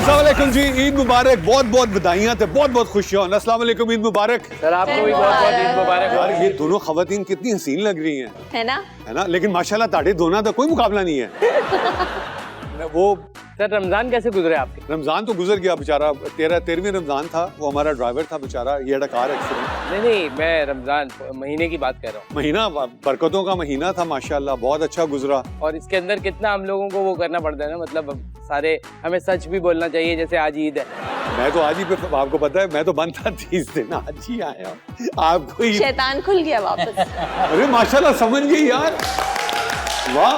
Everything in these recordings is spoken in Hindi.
अस्सलाम वालेकुम जी, ईद मुबारक। बहुत बहुत बधाइयाँ थे, बहुत बहुत खुशियाँ। अस्सलाम वालेकुम, ईद मुबारक। सर आपको भी बहुत बहुत ईद मुबारक। यार ये दोनों खवातीन कितनी हसीन लग रही हैं, है ना? लेकिन माशाल्लाह ताड़े दोनों का कोई मुकाबला नहीं है। वो सर रमजान कैसे गुजरे आपके? रमजान तो गुजर गया बेचारा, 13वीं रमजान था। वो हमारा ड्राइवर था बेचारा, ये कार एक्सीडेंट। नहीं, मैं रमजान महीने की बात कर रहा हूँ। महीना बरकतों का महीना था माशाल्लाह, बहुत अच्छा गुजरा। और इसके अंदर कितना हम लोगों को वो करना पड़ता है ना, मतलब सारे हमें सच भी बोलना चाहिए, जैसे आज ईद है। मैं तो आज ही पे, आपको पता है मैं तो बंद था 30 दिन, आज ही आया। आपको ही शैतान खुल गया वापस। अरे माशाल्लाह समझ गई यार, वाह।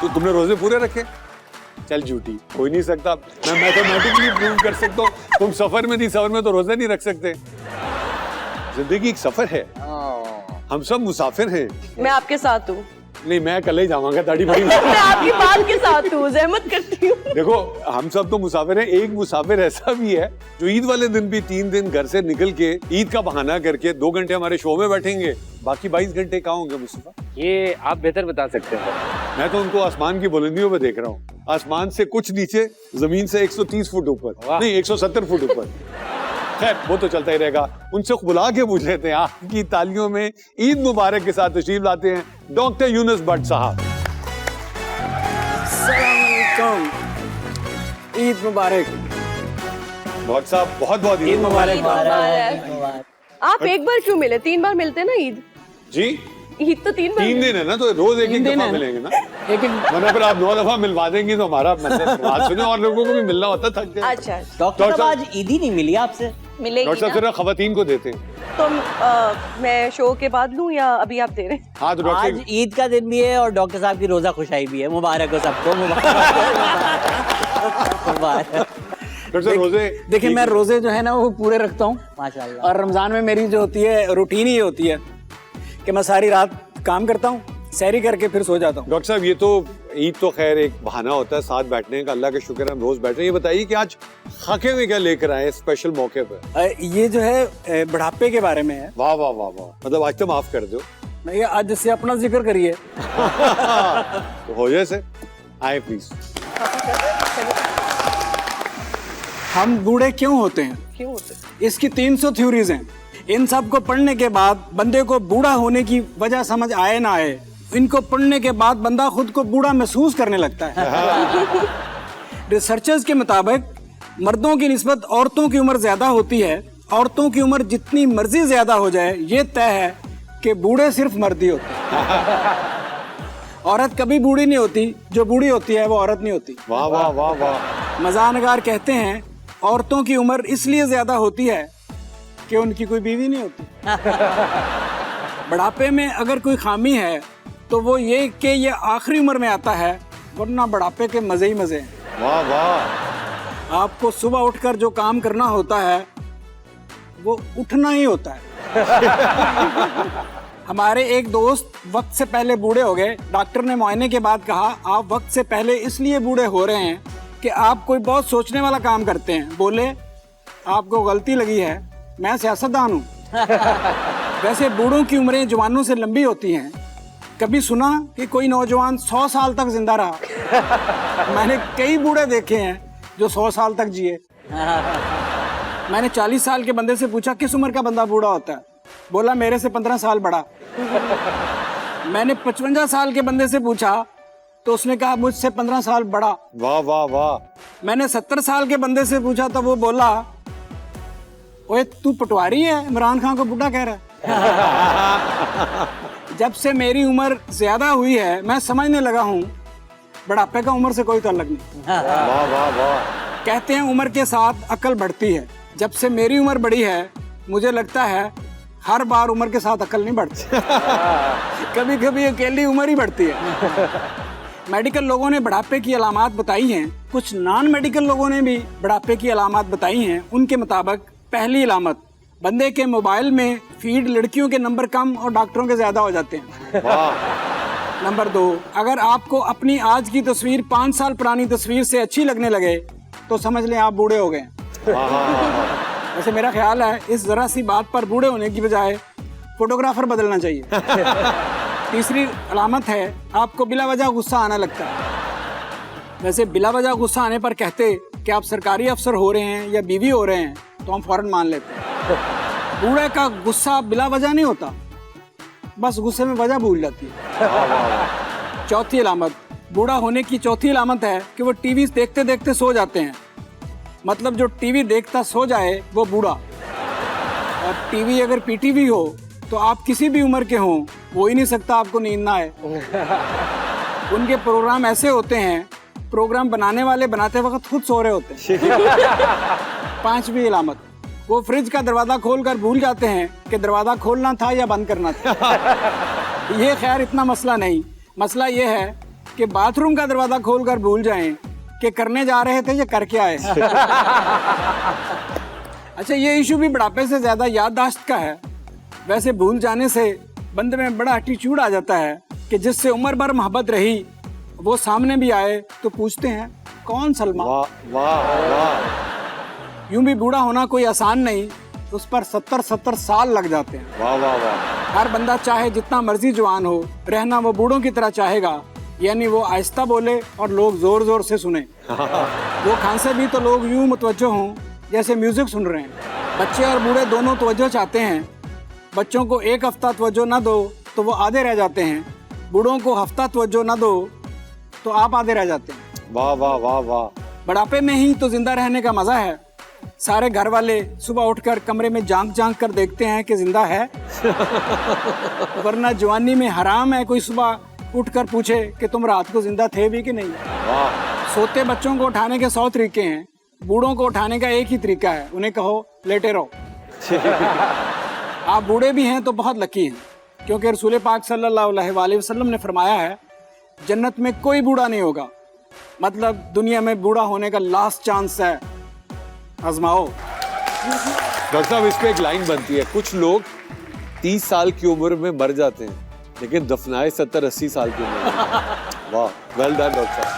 तो तुमने रोजे पूरे रखे? चल झूठी, हो ही नहीं सकता। मैं मैथमेटिकली प्रूव कर सकता हूँ। तुम सफर में थी, सफर में तो रोजे नहीं रख सकते। जिंदगी एक सफर है, हम सब मुसाफिर हैं। मैं आपके साथ हूँ। नहीं, मैं कल ही जाऊंगा दाढ़ी बड़ी। मैं आपकी बात के साथ हूँ, जहमत करती हूँ। देखो हम सब तो मुसाफिर हैं। एक मुसाफिर ऐसा भी है जो ईद वाले दिन भी 3 दिन घर से निकल के ईद का बहाना करके 2 घंटे हमारे शो में बैठेंगे, बाकी 22 घंटे कहाँ होंगे मुस्तफा? ये आप बेहतर बता सकते हैं। मैं तो उनको आसमान की बुलंदियों पे देख रहा हूँ, आसमान से कुछ नीचे, जमीन से 130 फुट ऊपर, नहीं 170 फुट ऊपर। खैर वो तो चलता ही रहेगा। उनसे बुला के पूछ लेते हैं। आपकी तालियों में ईद मुबारक के साथ तशरीफ लाते हैं डॉक्टर यूनुस भट्ट साहब। ईद मुबारक। भट्ट साहब बहुत बहुत ईद मुबारक। आप एक बार क्यों मिले? 3 बार मिलते ना ईद। जी, ईद तो 3 बार। 3 दिन है ना, तो रोज एक एक दफा मिलेंगे ना। एक वरना फिर आप 9 दफा मिलवा देंगी तो हमारा मतलब बात सुने, और लोगों को भी मिलना होता, थक जाए। अच्छा, डॉक्टर साहब आज ईद ही नहीं मिली आपसे। मिलेगी डॉक्टर साहब ना? सिर्फ खवातीन को देते हैं। तो मैं शो के बाद लूं या अभी आप दे रहे हैं? हाँ तो डॉक्टर आज ईद का दिन भी है और डॉक्टर साहब की रोजा खुशाई भी है। मुबारक हो सबको, मुबारक। डॉक्टर साहब रोजे देखिए मैं रोजे जो है ना वो पूरे रखता हूँ, माशाल्लाह। और रमजान में मेरी जो होती है रूटीन ही होती है कि मैं सारी रात काम करता हूँ, सहरी करके फिर सो जाता हूँ। डॉक्टर साहब ये तो ईद तो खैर एक बहाना होता है साथ बैठने का, अल्लाह का शुक्र है हम रोज बैठ रहे हैं। ये बताइए कि आज खाके में क्या लेकर आए स्पेशल मौके पर? ये जो है बुढ़ापे के बारे में है। वाह वाह वाह वाह, मतलब आज तो माफ कर दो। नहीं, आज जैसे अपना जिक्र करिए। तो हो जाए से आए प्लीज। हम बूढ़े क्यों होते हैं? क्यों होते? इसकी 300 थ्योरीज हैं। इन सब को पढ़ने के बाद बंदे को बूढ़ा होने की वजह समझ आए ना आए, इनको पढ़ने के बाद बंदा खुद को बूढ़ा महसूस करने लगता है। रिसर्चर्स के मुताबिक मर्दों की निस्बत औरतों की उम्र ज्यादा होती है। औरतों की उम्र जितनी मर्जी ज्यादा हो जाए, ये तय है कि बूढ़े सिर्फ मर्द ही होते हैं। औरत कभी बूढ़ी नहीं होती, जो बूढ़ी होती है वो औरत नहीं होती। वाह वाह वाह वाह। मजानगार कहते हैं औरतों की उम्र इसलिए ज्यादा होती है कि उनकी कोई बीवी नहीं होती। बुढ़ापे में अगर कोई खामी है तो वो ये कि ये आखिरी उम्र में आता है, वरना बुढ़ापे के मजे ही मजे हैं। वाह वाह। आपको सुबह उठकर जो काम करना होता है वो उठना ही होता है। हमारे एक दोस्त वक्त से पहले बूढ़े हो गए। डॉक्टर ने मुआयने के बाद कहा आप वक्त से पहले इसलिए बूढ़े हो रहे हैं कि आप कोई बहुत सोचने वाला काम करते हैं। बोले आपको गलती लगी है, मैं सियासतदान हूँ। वैसे बूढ़ों की उम्रें जवानों से लंबी होती हैं। कभी सुना कि कोई नौजवान 100 साल तक जिंदा रहा? मैंने कई बूढ़े देखे हैं जो 100 साल तक जिए। मैंने 40 साल के बंदे से पूछा किस उम्र का बंदा बूढ़ा होता है? बोला मेरे से 15 साल बड़ा। मैंने 55 साल के बंदे से पूछा तो उसने कहा मुझसे 15 साल बड़ा। वाह वाह वाह। मैंने 70 साल के बंदे से पूछा तो वो बोला ओए तू पटवारी है, इमरान खान को बूढ़ा कह रहा है। जब से मेरी उम्र ज्यादा हुई है मैं समझने लगा हूँ बुढ़ापे का उम्र से कोई ताल्लुक नहीं। वाह वाह वाह। कहते हैं उम्र के साथ अकल बढ़ती है। जब से मेरी उम्र बढ़ी है मुझे लगता है हर बार उम्र के साथ अकल नहीं बढ़ती। कभी कभी अकेली उम्र ही बढ़ती है। मेडिकल लोगों ने बुढ़ापे की अलामात बताई हैं, कुछ नॉन मेडिकल लोगों ने भी बुढ़ापे की अलामात बताई हैं। उनके मुताबिक पहली अलामत, बंदे के मोबाइल में फीड लड़कियों के नंबर कम और डॉक्टरों के ज्यादा हो जाते हैं। नंबर 2, अगर आपको अपनी आज की तस्वीर 5 साल पुरानी तस्वीर से अच्छी लगने लगे तो समझ लें आप बूढ़े हो गए। वैसे मेरा ख्याल है इस जरा सी बात पर बूढ़े होने की बजाय फोटोग्राफर बदलना चाहिए। तीसरी अलामत है आपको बिला वजह गुस्सा आना लगता है। वैसे बिला वजह गुस्सा आने पर कहते कि आप सरकारी अफसर हो रहे हैं या बीवी हो रहे हैं तो हम फौरन मान लेते हैं। बूढ़े का गुस्सा बिला वजह नहीं होता, बस गुस्से में वजह भूल जाती है। चौथी अलामत, बूढ़ा होने की चौथी अलामत है कि वो टीवी देखते देखते सो जाते हैं। मतलब जो टीवी देखता सो जाए वो बूढ़ा। और टीवी अगर पीटीवी हो तो आप किसी भी उम्र के हों, हो ही नहीं सकता आपको नींद ना आए। उनके प्रोग्राम ऐसे होते हैं, प्रोग्राम बनाने वाले बनाते वक्त खुद सो रहे होते हैं। पांचवी अलामत, वो फ्रिज का दरवाजा खोलकर भूल जाते हैं कि दरवाजा खोलना था या बंद करना था। ये खैर इतना मसला नहीं, मसला ये है कि बाथरूम का दरवाजा खोलकर भूल जाएं कि करने जा रहे थे या करके आए। अच्छा, ये इशू भी बुढ़ापे से ज्यादा याददाश्त का है। वैसे भूल जाने से बंदे में बड़ा एटीट्यूड आ जाता है कि जिससे उम्र भर मोहब्बत रही वो सामने भी आए तो पूछते हैं कौन सलमा। वाह वाह वाह। यूं भी बूढ़ा होना कोई आसान नहीं, उस पर 70-70 साल लग जाते हैं। वाह वाह वाह। हर बंदा चाहे जितना मर्जी जवान हो, रहना वो बूढ़ों की तरह चाहेगा, यानी वो आहिस्ता बोले और लोग जोर जोर से सुने। वो खांसे भी तो लोग यूं मुतवज्जो हों जैसे म्यूजिक सुन रहे हैं। बच्चे और बूढ़े दोनों तवज्जो चाहते हैं। बच्चों को एक हफ्ता तवज्जो ना दो तो वो आधे रह जाते हैं, बूढ़ों को हफ्ता तवज्जो ना दो तो आप आधे रह जाते हैं। वाह वाह वाह वाह। बुढ़ापे में ही तो जिंदा रहने का मजा है। सारे घर वाले सुबह उठकर कमरे में झांक झांक कर देखते हैं कि जिंदा है। वरना जवानी में हराम है कोई सुबह उठकर पूछे कि तुम रात को जिंदा थे भी कि नहीं। वाह। सोते बच्चों को उठाने के 100 तरीके हैं, बूढ़ों को उठाने का एक ही तरीका है, उन्हें कहो लेटे रहो। आप बूढ़े भी हैं तो बहुत लकी हैं, क्योंकि रसूल पाक सल्लल्लाहु अलैहि वसल्लम ने फरमाया है जन्नत में कोई बूढ़ा नहीं होगा। मतलब दुनिया में बूढ़ा होने का लास्ट चांस है, आजमाओ। डॉक्टर साहब, इस पे एक लाइन बनती है, कुछ लोग 30 साल की उम्र में मर जाते हैं लेकिन दफनाए 70-80 साल की उम्र में। वाह, वेल डन डॉक्टर साहब।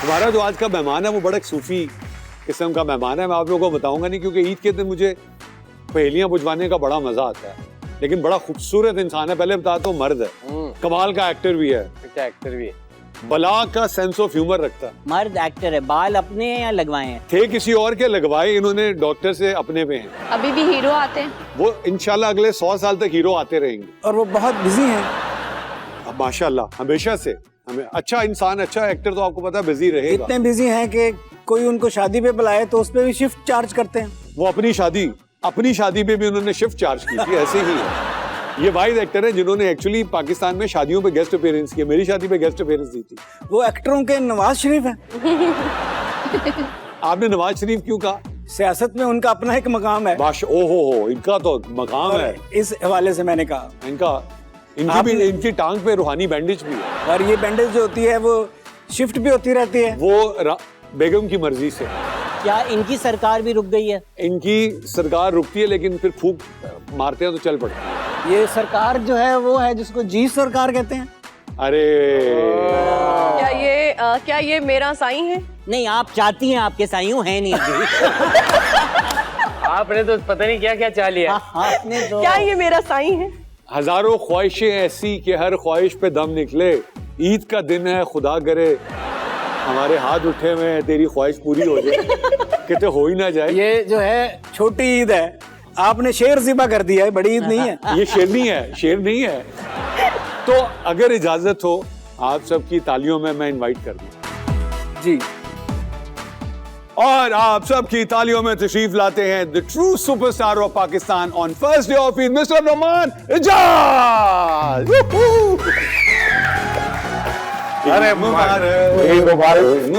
हमारा जो आज का मेहमान है वो बड़ा एक सूफी किस्म का मेहमान है। मैं आप लोगों को बताऊंगा नहीं, क्योंकि ईद के दिन मुझे पहेलियां बुझवाने का बड़ा मजा आता है, लेकिन बड़ा खूबसूरत इंसान है। पहले बता तो मर्द है, कमाल का एक्टर भी है, एक्टर भी है, बला का सेंस ऑफ ह्यूमर रखता है। मर्द एक्टर है, बाल अपने हैं या लगवाए हैं? थे किसी और के, लगवाए इन्होंने डॉक्टर से अपने पे हैं। अभी भी हीरो आते हैं। वो इंशाल्लाह अगले 100 साल तक हीरो आते रहेंगे। और वो बहुत बिजी हैं। अब माशाल्लाह हमेशा से हमें अच्छा इंसान, अच्छा एक्टर तो आपको पता है बिजी रहेगा। इतने बिजी हैं कि कोई उनको शादी पे बुलाए तो उस पे भी शिफ्ट चार्ज करते हैं। वो अपनी शादी पे भी उन्होंने शिफ्ट चार्ज की थी। ऐसे ही है, ये वाहिद एक्टर है जिन्होंने एक्चुअली पाकिस्तान में शादियों पे गेस्ट अपीयरेंस किया। मेरी शादी पे गेस्ट अपीयरेंस दी थी। वो एक्टरों के नवाज शरीफ हैं। आपने नवाज शरीफ क्यों कहा? सियासत में उनका अपना एक मकाम है। ओहो, इनका तो मकाम है। इस हवाले से मैंने कहा इनकी टांग पे रूहानी बैंडेज भी है। और ये बैंडेज जो होती है वो शिफ्ट भी होती रहती है। वो बेगम की मर्जी से। क्या इनकी सरकार भी रुक गई है? इनकी सरकार रुकती है लेकिन फिर फूंक मारते हैं तो चल पड़ती है। ये सरकार जो है वो है जिसको जी सरकार कहते हैं। अरे क्या ये मेरा साईं है? नहीं, आप चाहती हैं, आपके साईं हैं नहीं अभी। आपने तो पता नहीं क्या क्या चाह लिया। आपने तो क्या ये मेरा साईं है? हजारों ख्वाहिशें ऐसी कि हर ख्वाहिश पे दम निकले। ईद का दिन है, खुदा करे हमारे हाथ उठे में तेरी ख्वाहिश पूरी हो जाए। कहते हो ही ना जाए। ये जो है छोटी ईद है, आपने शेर ज़िबा कर दिया है, बड़ी ईद नहीं है। ये शेर नहीं है। तो अगर इजाजत हो आप सबकी तालियों में मैं इनवाइट कर दूं जी। और आप सबकी तालियों में तशरीफ लाते हैं the true superstar of Pakistan on first day of Eid, mister Rehman Ijaz. अरे मुबारक, ईद मुबारक, ईद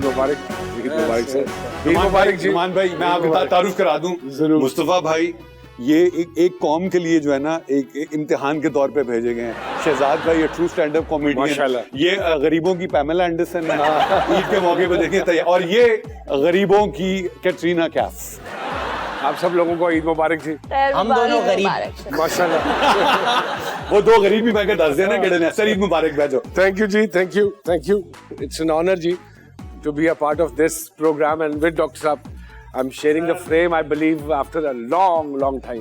मुबारक, ईद मुबारक सर, ईद मुबारक जी। रहमान भाई, मैं आपको तारुफ करा दूं, मुस्तफा भाई ये एक कौम के लिए जो है ना एक इम्तिहान के तौर पे भेजे गए हैं। शहजाद भाई ये ट्रू स्टैंड अप कॉमेडियन, ये गरीबों की पैमेला एंडरसन है, ईद के मौके पे देखिए तैयार, और ये गरीबों की कैटरीना कैफ। आप सब लोगों को ईद मुबारक जी। हम दोनों गरीब माशाल्लाह। वो दो गरीब भी मैं दस देना केड़े सर, ईद मुबारक भेजो। थैंक यू जी, thank you. It's an honour जी to be a part of this program and with Dr. Saab. I'm sharing the frame, I believe, after a long time.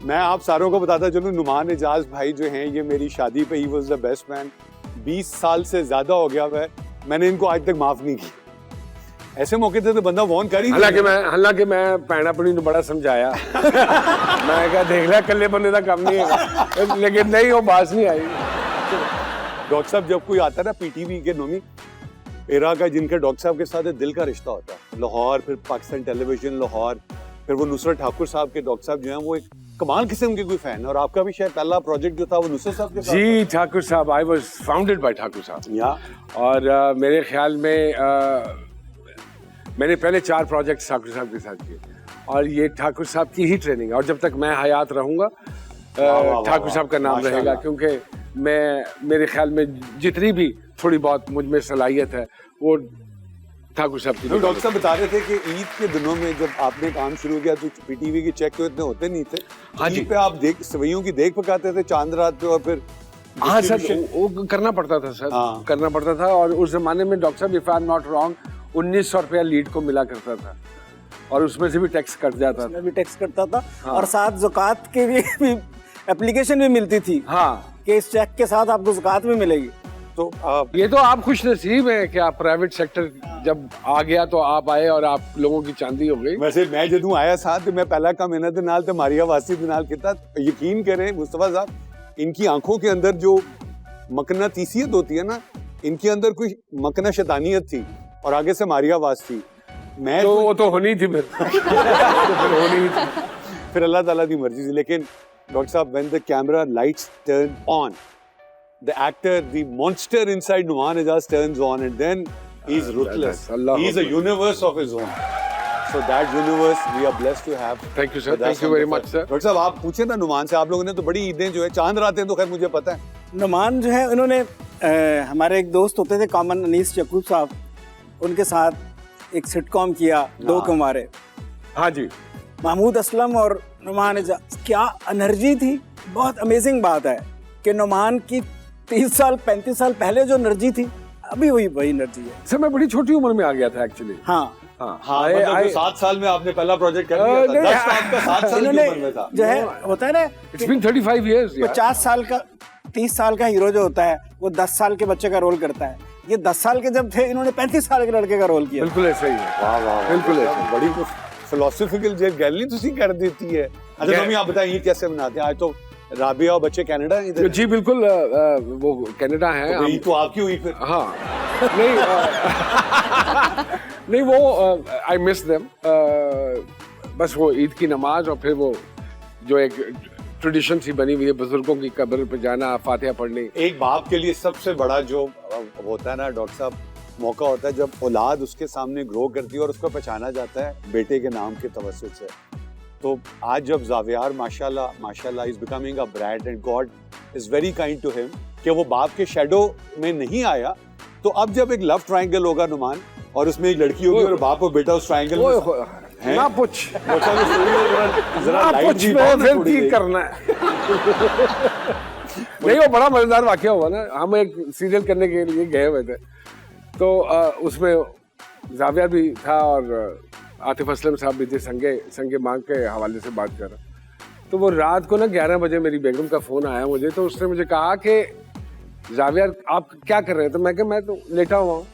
मैं आप सारों को बताता चलूं, नुमान एजाज भाई जो हैं ये मेरी शादी पे he was the best man. 20 साल से ज्यादा हो गया है, मैंने इनको आज तक माफ नहीं की। ऐसे मौके थे तो बंदा वॉर्न कर ही हालांकि मैं भैन अपनी ਨੂੰ बड़ा समझाया मैं कहा देख लिया कल्ले बंदे का काम नहीं है लेकिन नहीं वो बात नहीं आई। डॉक्टर साहब जब कोई आता है ना पीटीवी के नोमी एरा का जिनके डॉक्टर साहब के साथ दिल का रिश्ता होता है, लाहौर फिर पाकिस्तान टेलीविजन लाहौर, फिर वो नुसरत ठाकुर साहब के डॉक्टर साहब जो हैं वो एक कमाल किस्म के कोई फैन है। और आपका भी शायद पहला प्रोजेक्ट जो था वो नुसरत साहब के साथ जी ठाकुर साहब, I was founded by Thakur साहब। या और मेरे ख्याल में मैंने पहले 4 प्रोजेक्ट ठाकुर साहब के साथ किए और ये ठाकुर साहब की ही ट्रेनिंग है और जब तक मैं हयात रहूंगा ठाकुर साहब का नाम रहेगा, क्योंकि मेरे ख्याल में जितनी भी थोड़ी बहुत मुझ में सलाहियत है वो ठाकुर साहब की। डॉक्टर साहब बता रहे थे कि ईद के दिनों में जब आपने काम शुरू किया तो पीटीवी के चेक तो इतने होते नहीं थे। हाँ जी। ईद पे आप सवैयों की देख पकाते थे चांद रात पे और फिर हाँ सर वो करना पड़ता था सर। हाँ। करना पड़ता था और उस जमाने में डॉक्टर साहब if I am not wrong 1900 रुपया लीड को मिला करता था और उसमें से भी टैक्स कट जाता था। उसमें भी टैक्स कटता था। हाँ। और साथ ज़कात के भी एप्लीकेशन भी मिलती थी। हाँ कि इस चेक के साथ आपको ज़कात भी मिलेगी। तो ये तो आप खुश नसीब हैं कि आप प्राइवेट सेक्टर जब आ गया तो आप आए और आप लोगों की चांदी हो गई। वैसे मैं जदू आया साथ तो मैं पहला काम इन्हां दे नाल ते मारिया वासी दे नाल किता। यकीन करें मुस्तफा साहब, इनकी आंखों के अंदर जो मकनातीसियत होती है ना, इनके अंदर कोई मकना शैतानियत थी और आगे से मारिया वास थी। मैं तो वो तो होनी थी फिर फिर होनी थी। फिर अल्लाह ताला की मर्जी थी। लेकिन डॉक्टर साहब when the camera lights turn on, the actor, the monster inside Numan Ijaz turns on and then he's ruthless. He's a universe of his own. So that universe we are blessed to have. Thank you sir. Thank you very much sir. Doctor साहब आप पूछे ना नुमान से, आप लोगों ने तो बड़ी ईदें जो है चांद रातें तो खैर मुझे पता है। नुमान जो है उन्होंने हमारे एक दोस्त होते थे कॉमन अनीस यकूब साहब, उनके साथ एक सिटकॉम किया दो कुंवारे। हाँ जी। महमूद असलम और नुमान इजाज, क्या एनर्जी थी। बहुत अमेजिंग बात है कि नुमान की 30 साल 35 साल पहले जो एनर्जी थी अभी वही एनर्जी है। सर मैं बड़ी छोटी उम्र में आ गया था एक्चुअली। हाँ हाँ मतलब 7 साल में आपने पहला प्रोजेक्ट कर लिया था। 10 साल का 7 साल की उम्र में था जो है होता है ना, It's been 35 years 50 साल का 30 साल का हीरो जो होता है वो 10 साल के बच्चे का रोल करता है। ये 10 साल के जब थे इन्होंने 35 साल के लड़के का रोल किया। बिल्कुल ऐसा ही है। वाह वाह बिल्कुल ऐसा। बड़ी फिलोसॉफिकल गैलरी तुसी कर देती है। अच्छा मम्मी आप बताइए कैसे मनाते हैं? आज तो राबिया और बच्चे कनाडा हैं इधर। जी बिल्कुल वो कनाडा है। तो आपकी हुई फिर? हाँ नहीं नहीं वो आई मिस देम। बस वो ईद की नमाज और फिर वो जो एक ट्रेडिशन सी बनी हुई है बुजुर्गों की कब्र पे जाना, फातिहा पढ़नी। एक बाप के लिए सबसे बड़ा जो होता है ना डॉक्टर साहब, मौका होता है जब औलाद उसके सामने ग्रो करती है और उसको पहचाना जाता है बेटे के नाम के तवस्सुत से। तो आज जब ज़ावियार माशाल्लाह is becoming a brand and God is very kind to him कि वो बाप के शैडो में नहीं आया, तो अब जब एक लव ट्रायंगल होगा नुमान और उसमें एक लड़की होगी और बाप और बेटा उस ट्रायंगल में ना पूछ जरा लाइट जी फिर की करना है। नहीं वो बड़ा मजेदार वाकया हुआ ना, हम एक सीरियल करने के लिए गए हुए थे तो उसमें ज़ावियार भी था और आतिफ असलम साहब भी थे, संगे मांग के हवाले से बात कर रहा। तो वो रात को ना 11 बजे मेरी बेगम का फोन आया मुझे, तो उसने मुझे कहा कि ज़ावियार आप क्या कर रहे हैं? तो मैं कहा मैं तो लेटा हुआ हूँ।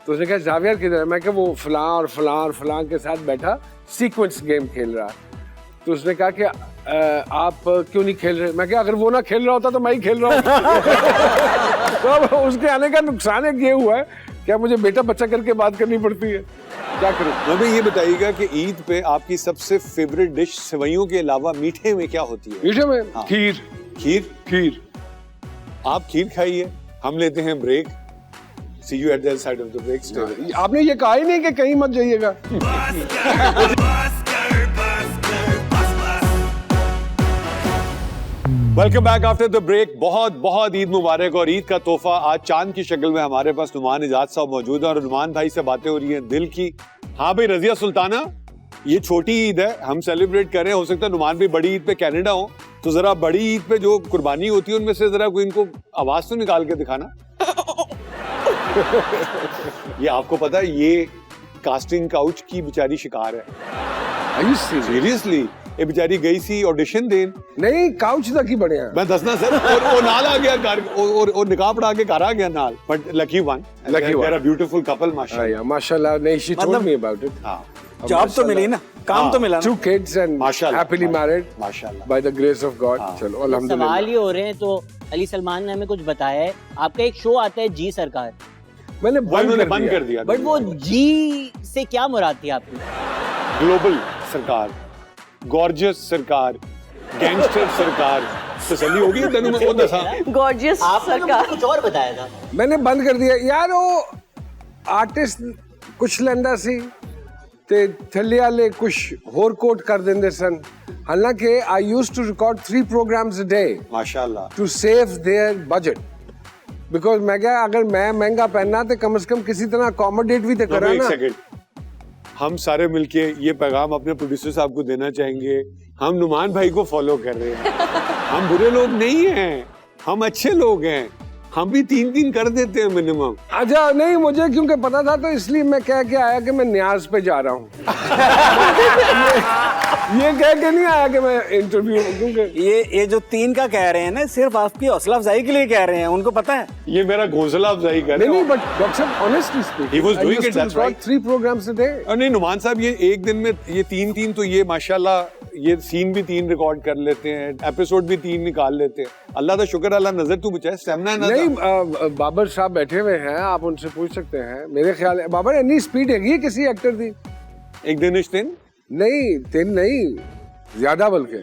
तो उसने कहा ज़ावियार किधर है? मैं कहा वो फलां और फलां और फलां के साथ बैठा सीक्वेंस गेम खेल रहा है। तो उसने कहा कि आप क्यों नहीं खेल रहे? मैं कहा अगर वो ना खेल रहा होता तो मैं ही खेल रहा हूँ। तो उसके आने का नुकसान एक ये हुआ है क्या मुझे बेटा बच्चा करके बात करनी पड़ती है, क्या करूं? हमें ये बताइएगा कि ईद पे आपकी सबसे फेवरेट डिश सेवइयों के अलावा मीठे में क्या होती है? मीठे में हाँ। खीर। खीर? खीर। आप खीर खाइए, हम लेते हैं break. See you at the other side of the break. Stay with us. आपने ये कहा ही नहीं कि कहीं मत जाइएगा। Welcome back after the break. बहुत बहुत ईद मुबारक। और ईद का तोहफा आज चांद की शक्ल में हमारे पास नुमान इजाज साहब मौजूद है और नुमान भाई से बातें हो रही हैं दिल की। हाँ भाई रजिया सुल्ताना, ये छोटी ईद है, हम सेलिब्रेट करें। हो सकता है नुमान भी बड़ी ईद पे कनाडा हो, तो जरा बड़ी ईद पे जो कुर्बानी होती है उनमें से जरा कोई इनको आवाज तो निकाल के दिखाना। ये आपको पता है ये कास्टिंग काउच की बेचारी शिकार है Are you serious? सीरियसली ਇਹ ਵਿਚਾਰੀ ਗਈ ਸੀ ਆਡੀਸ਼ਨ ਦੇਣ ਨਹੀਂ ਕਾਊਚ ਤੱਕ ਹੀ ਬਣਿਆ ਮੈਂ ਦੱਸਣਾ ਸਰ ਉਹ ਨਾਲ ਆ ਗਿਆ ਘਰ ਉਹ ਨਿਕਾਹ ਪੜਾ ਕੇ ਘਰ ਆ ਗਿਆ ਨਾਲ but Lucky one Lucky one. they are a beautiful couple माशाल्लाह माशाल्लाह नहीं she told मतलब- me about it. हाँ जॉब तो मिली ना, काम तो मिला ना। 2 kids and माशाल्लाह, happily married माशाल्लाह by the grace of God. चलो सवाल अल्हम्दुलिल्लाह. ही हो रहे हैं तो अली सलमान ने हमें कुछ बताया है। आपका एक शो आता है जी सरकार, मैंने वो इन्होंने बंद कर दिया बट वो जी से क्या मुराद थी आपकी? ग्लोबल सरकार गॉर्जियस सरकार गैंगस्टर सरकार तसल्ली होगी तेनू मैं वो दसा गॉर्जियस आपने तो मुझे सरकार कुछ और बताया था। मैंने बंद कर दिया यार वो आर्टिस्ट कुछ लेंदा सी ते थल्ले वाले कुछ होर कोट कर देंदे सन हालांकि I used to record 3 programs a day माशाल्लाह to save their budget because मैं क्या अगर मैं महंगा पहनना तो कम से कम किसी तरह अकोमोडेट भी तो करा एक ना। सेकंड हम सारे मिलके ये पैगाम अपने प्रोड्यूसर साहब को देना चाहेंगे हम नुमान भाई को फॉलो कर रहे हैं हम बुरे लोग नहीं हैं हम अच्छे लोग हैं हम भी 3 कर देते हैं मिनिमम अच्छा नहीं मुझे क्योंकि पता था तो इसलिए मैं कह के आया कि मैं न्याज पे जा रहा हूँ ये कह के नहीं आया कि मैं इंटरव्यू क्योंकि ये जो 3 का कह रहे हैं ना, सिर्फ आपकी हौसला अफजाई के लिए कह रहे हैं, उनको पता है। ये मेरा घोंसला अफजाई कर नहीं रहे नहीं हो बट डॉक्टर साहब honestly speaking He was doing it, that's right. 3 programs a day. और नहीं नुमान साहब ये एक दिन में ये 3 तो ये माशाल्लाह ये सीन भी 3 रिकॉर्ड कर लेते हैं एपिसोड भी 3 निकाल लेते हैं अल्लाह का शुक्र अल्लाह नजर तू बचाए स्टेमिना ना नहीं बाबर साहब बैठे हुए हैं आप उनसे पूछ सकते हैं मेरे ख्याल है बाबर इतनी स्पीड है किसी एक्टर दी एक दिन इस दिन नहीं 3 नहीं ज्यादा बल्कि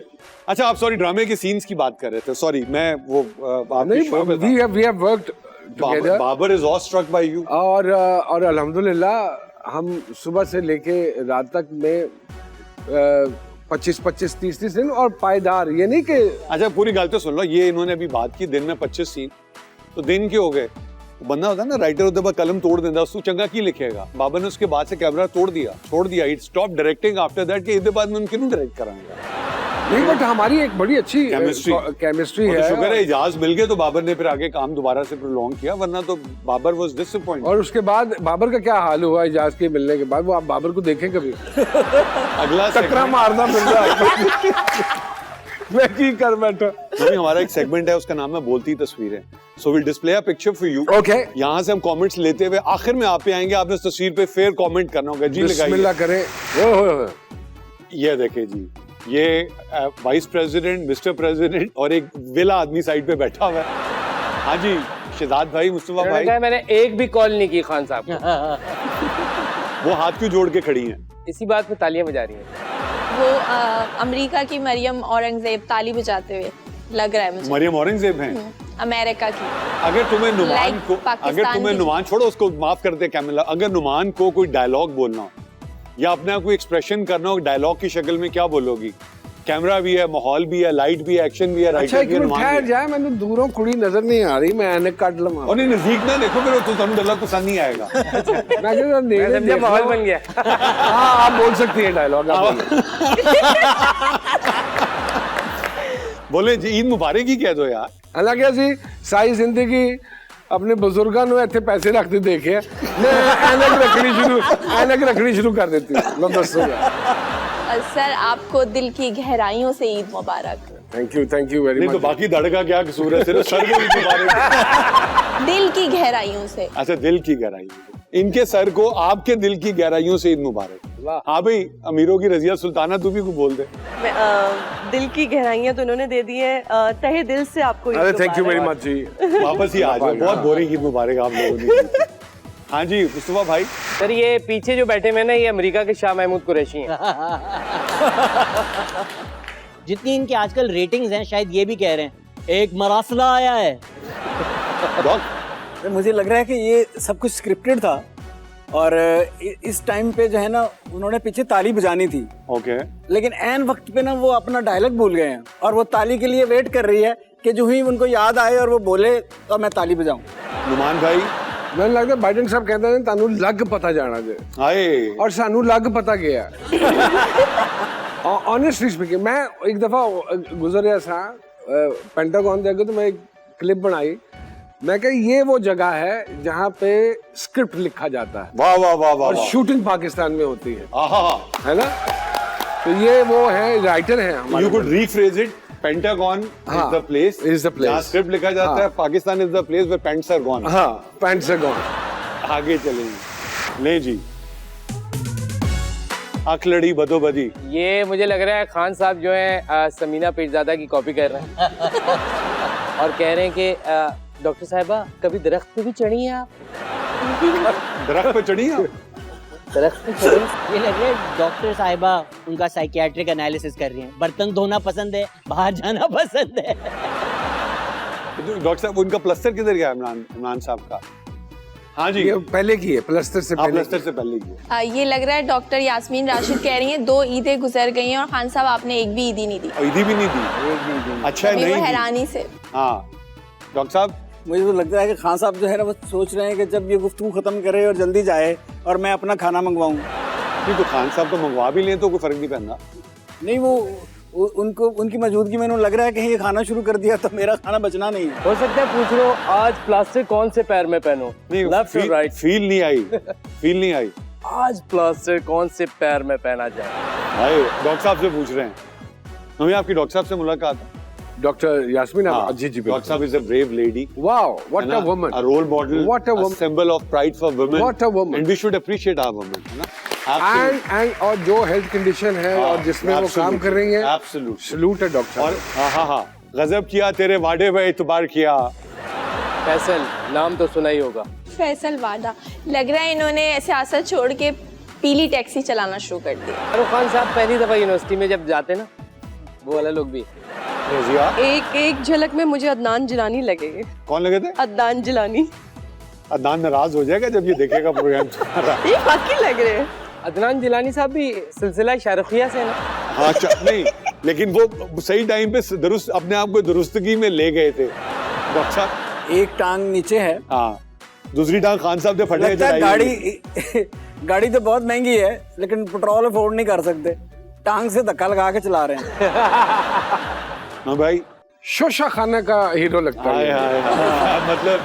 अच्छा आप सॉरी ड्रामे के सीन्स की बात कर रहे थे सॉरी मैं वो आपके शो में नहीं we have worked together Babar is awestruck by you और अल्हम्दुलिल्लाह हम सुबह से लेके रात तक में 25 30 दिन और पायदार ये नहीं कि अच्छा पूरी गल तो सुन लो ये इन्होंने अभी बात की दिन में 25 सीन तो दिन के हो गए बंदा होता है ना राइटर होता है कलम तोड़ देता उसको चंगा की लिखेगा बाबर ने उसके बाद से कैमरा तोड़ दिया छोड़ दिया it stop directing after that कि इसके बाद मैं उनके नहीं डायरेक्ट कराऊंगा नहीं बट हमारी एक बड़ी अच्छी केमिस्ट्री है शुक्र है इजाज मिल गए तो बाबर ने फिर आगे काम दोबारा से प्रोलॉन्ग किया वरना तो बाबर वाज डिसअपॉइंटेड और उसके बाद बाबर का क्या हाल हुआ इजाज के मिलने के बाद वो आप बाबर को देखें कभी अगला टकरा मारना मिल रहा है मैं की कर बैठा अभी हमारा एक सेगमेंट है उसका नाम है बोलती तस्वीरें so will display a picture for you okay यहाँ से हम कमेंट्स लेते हुए आखिर में आप पे आएंगे आपने उस तस्वीर पे फेयर कमेंट करना होगा जी बिस्मिल्लाह लगाइए करें ओहो ये देखे जी ये वाइस प्रेसिडेंट मिस्टर प्रेसिडेंट और एक विला आदमी साइड पे बैठा हुआ है हाँ जी शहजाद भाई मुस्तफा उन्होंने भाई कहा मैंने एक भी कॉल नहीं की खान साहब को वो हाथ क्यों जोड़ के खड़ी हैं इसी बात पे तालियां बजा रही हैं वो अमेरिका की मरियम औरंगजेब ताली बजाते हुए लग रहा है मुझे मरियम औरंगजेब हैं अमेरिका की अगर तुम्हें नुमान Like को पाकिस्तान अगर तुम्हें की- नुमान छोड़ो उसको माफ कर दे कैमिला अगर नुमान को कोई डायलॉग बोलना हो या अपने आप को एक्सप्रेशन करना हो डायलॉग की शक्ल में क्या बोलोगी कैमरा भी है माहौल भी है लाइट भी है एक्शन भी है अच्छा राइटर एक भी है मिनट नुमान ठहर भी है जाए मैंने दूरों कुड़ी नजर नहीं आ रही मैं ऐनक काट लमा और नहीं नजदीक ना देखो फिर तो तुम डायलॉग पसंद नहीं आएगा मैं कह मैं समझा माहौल बन गया हाँ आप बोल सकती है डायलॉग बोले जी ईद मुबारक ही कह दो यार हालांकि ਅਸੀਂ ਸਾਰੀ ਜ਼ਿੰਦਗੀ ਆਪਣੇ ਬਜ਼ੁਰਗਾਂ ਨੂੰ ਇੱਥੇ ਪੈਸੇ ਰੱਖਦੇ ਦੇਖੇ ਆ ਮੈਂ ਐਨਕ ਰੱਖਣੀ ਸ਼ੁਰੂ ਕਰ ਦਿੱਤੀ ਲੋ ਦੱਸੋ सर आपको दिल की गहराइयों से ईद मुबारक थैंक यू वेरी नहीं तो मच बाकी दड़ का क्या कसूर है सिर्फ सर के ईद मुबारक दिल की गहराइयों से अच्छा दिल की गहराई इनके सर को आपके दिल की गहराइयों से ईद मुबारक हाँ भाई अमीरों की रजिया सुल्ताना तू भी कुछ बोल दे दिल की गहराइयां तो उन्होंने दे दी है तहे दिल से आपको ईद अरे थैंक यू वेरी मुबारक। मच जी वापस ही आ जाओ बहुत बोरिंग ईद मुबारक आप लोगों ने की। हाँ जी मुस्तफा भाई सर ये पीछे जो बैठे हुए हैं ना ये अमेरिका के शाह महमूद कुरैशी हैं जितनी इनकी आजकल रेटिंग्स हैं शायद ये भी कह रहे हैं एक मरासला आया है डॉक मुझे लग रहा है कि ये सब कुछ स्क्रिप्टेड था और इस टाइम पे जो है ना उन्होंने पीछे ताली बजानी थी ओके लेकिन ऐन वक्त पे ना वो अपना डायलॉग भूल गए हैं और वो ताली के लिए वेट कर रही है कि जो ही उनको याद आए और वो बोले तो मैं ताली बजाऊं। नुमान भाई ਮੈਨੂੰ ਲੱਗਦਾ ਬਾਈਡਨ ਸਾਹਿਬ ਕਹਿੰਦੇ ਨੇ ਤੁਹਾਨੂੰ ਲੱਗ ਪਤਾ ਜਾਣਾ ਜੇ आए और सानू लग पता गया ऑनेस्टली स्पीकिंग मैं एक दफा गुजर रहा था पेंटागन के आगे तो मैं एक क्लिप बनाई मैं कहा ये वो जगह है जहाँ पे स्क्रिप्ट लिखा जाता है वाह वाह वाह वाह और शूटिंग पाकिस्तान में होती है आहा है ना तो ये वो है राइटर है हमारे। You could rephrase it. Pentagon is the place. Is the place. जहाँ स्क्रिप्ट लिखा जाता है, Pakistan is the place where pants are gone. हाँ, पैंट्स आर गॉन। आगे चलेंगे। ले जी। आंख लड़ी बदोबदी। ये मुझे लग रहा है खान साहब जो है समीना पीरजादा की कॉपी कर रहे हैं और कह रहे हैं कि डॉक्टर साहिबा कभी दरख्त पे भी चढ़ी हैं आप? दरख्त पे चढ़ी आप? दरख्त पे चढ़ी? ये लग रहा है डॉक्टर साहिबा उनका साइकियाट्रिक एनालिसिस कर रही हैं। बर्तन धोना पसंद है, बाहर जाना पसंद है। डॉक्टर साहब उनका प्लस्तर किधर गया इमरान साहब का? हाँ जी, ये पहले की है, प्लस्तर से पहले। प्लस्तर से पहले की है। ये लग रहा है डॉक्टर यास्मीन राशिद कह रही हैं 2 ईदें गुजर गई हैं और खान साहब आपने एक भी ईदी नहीं दी। ईदी भी नहीं दी। अच्छा अभी नहीं वो दी। हैरानी से। हाँ डॉक्टर साहब, मुझे तो लगता है कि खान साहब जो है ना वो सोच रहे हैं कि जब ये गुफ्तगू खत्म करे और जल्दी जाए और मैं अपना खाना मंगवाऊं। नहीं तो खान साहब तो मंगवा भी लें तो कोई फर्क नहीं पड़ता। नहीं वो उनको उनकी मौजूदगी में उन्हें लग रहा है कि ये खाना शुरू कर दिया तो मेरा खाना बचना नहीं है। हो सकता है पूछ लो आज प्लास्टर कौन से पैर में पहनो? नहीं लेफ्ट और राइट? फील नहीं आई, फील नहीं आई। आज प्लास्टर कौन से पैर में पहना जाए? भाई डॉक्टर साहब से पूछ रहे हैं। हमें आपकी डॉक्टर साहब से मुलाकात। डॉक्टर यास्मीन, हाँ, जी जी, डॉक्टर साहब is a brave lady. Wow, what a woman, a role model, What a woman. symbol of pride for women. What a woman. And we should appreciate our women, है ना? एंड और जो हेल्थ कंडीशन है और जिसमें वो काम कर रही है, Absolutely. सलूट है डॉक्टर। और हाँ, गजब किया तेरे वादे पे इतबार किया। फैसल नाम तो सुना ही होगा। फैसल वादा। लग रहा है इन्होंने सियासत छोड़ के पीली टैक्सी चलाना शुरू कर दिया। शाहरुख खान साहब पहली दफा यूनिवर्सिटी में जब जाते ना, वो वाला लोग भी। रज़िया, एक झलक में मुझे अदनान जिलानी लगेंगे। कौन लगे थे? अदनान जिलानी। अदनान नाराज हो जाएगा जब ये देखेगा प्रोग्राम तुम्हारा। ये वाकई लग रहे हैं। अदनान जिलानी साहब भी सिलसिला शाहरुखिया से ना। हाँ नहीं, लेकिन वो सही टाइम पे दुरुस्त अपने आप को दुरुस्तगी में ले गए थे डॉक्टर साहब। एक टांग नीचे है, हाँ, दूसरी टांग खान साहब ने फटे लगता है गाड़ी तो बहुत महंगी है लेकिन पेट्रोल अफोर्ड नहीं कर सकते, टांग से धक्का लगा के चला रहे हैं। हाँ भाई, शोशा खाना का हीरो लगता हाय है। हाय हाय। मतलब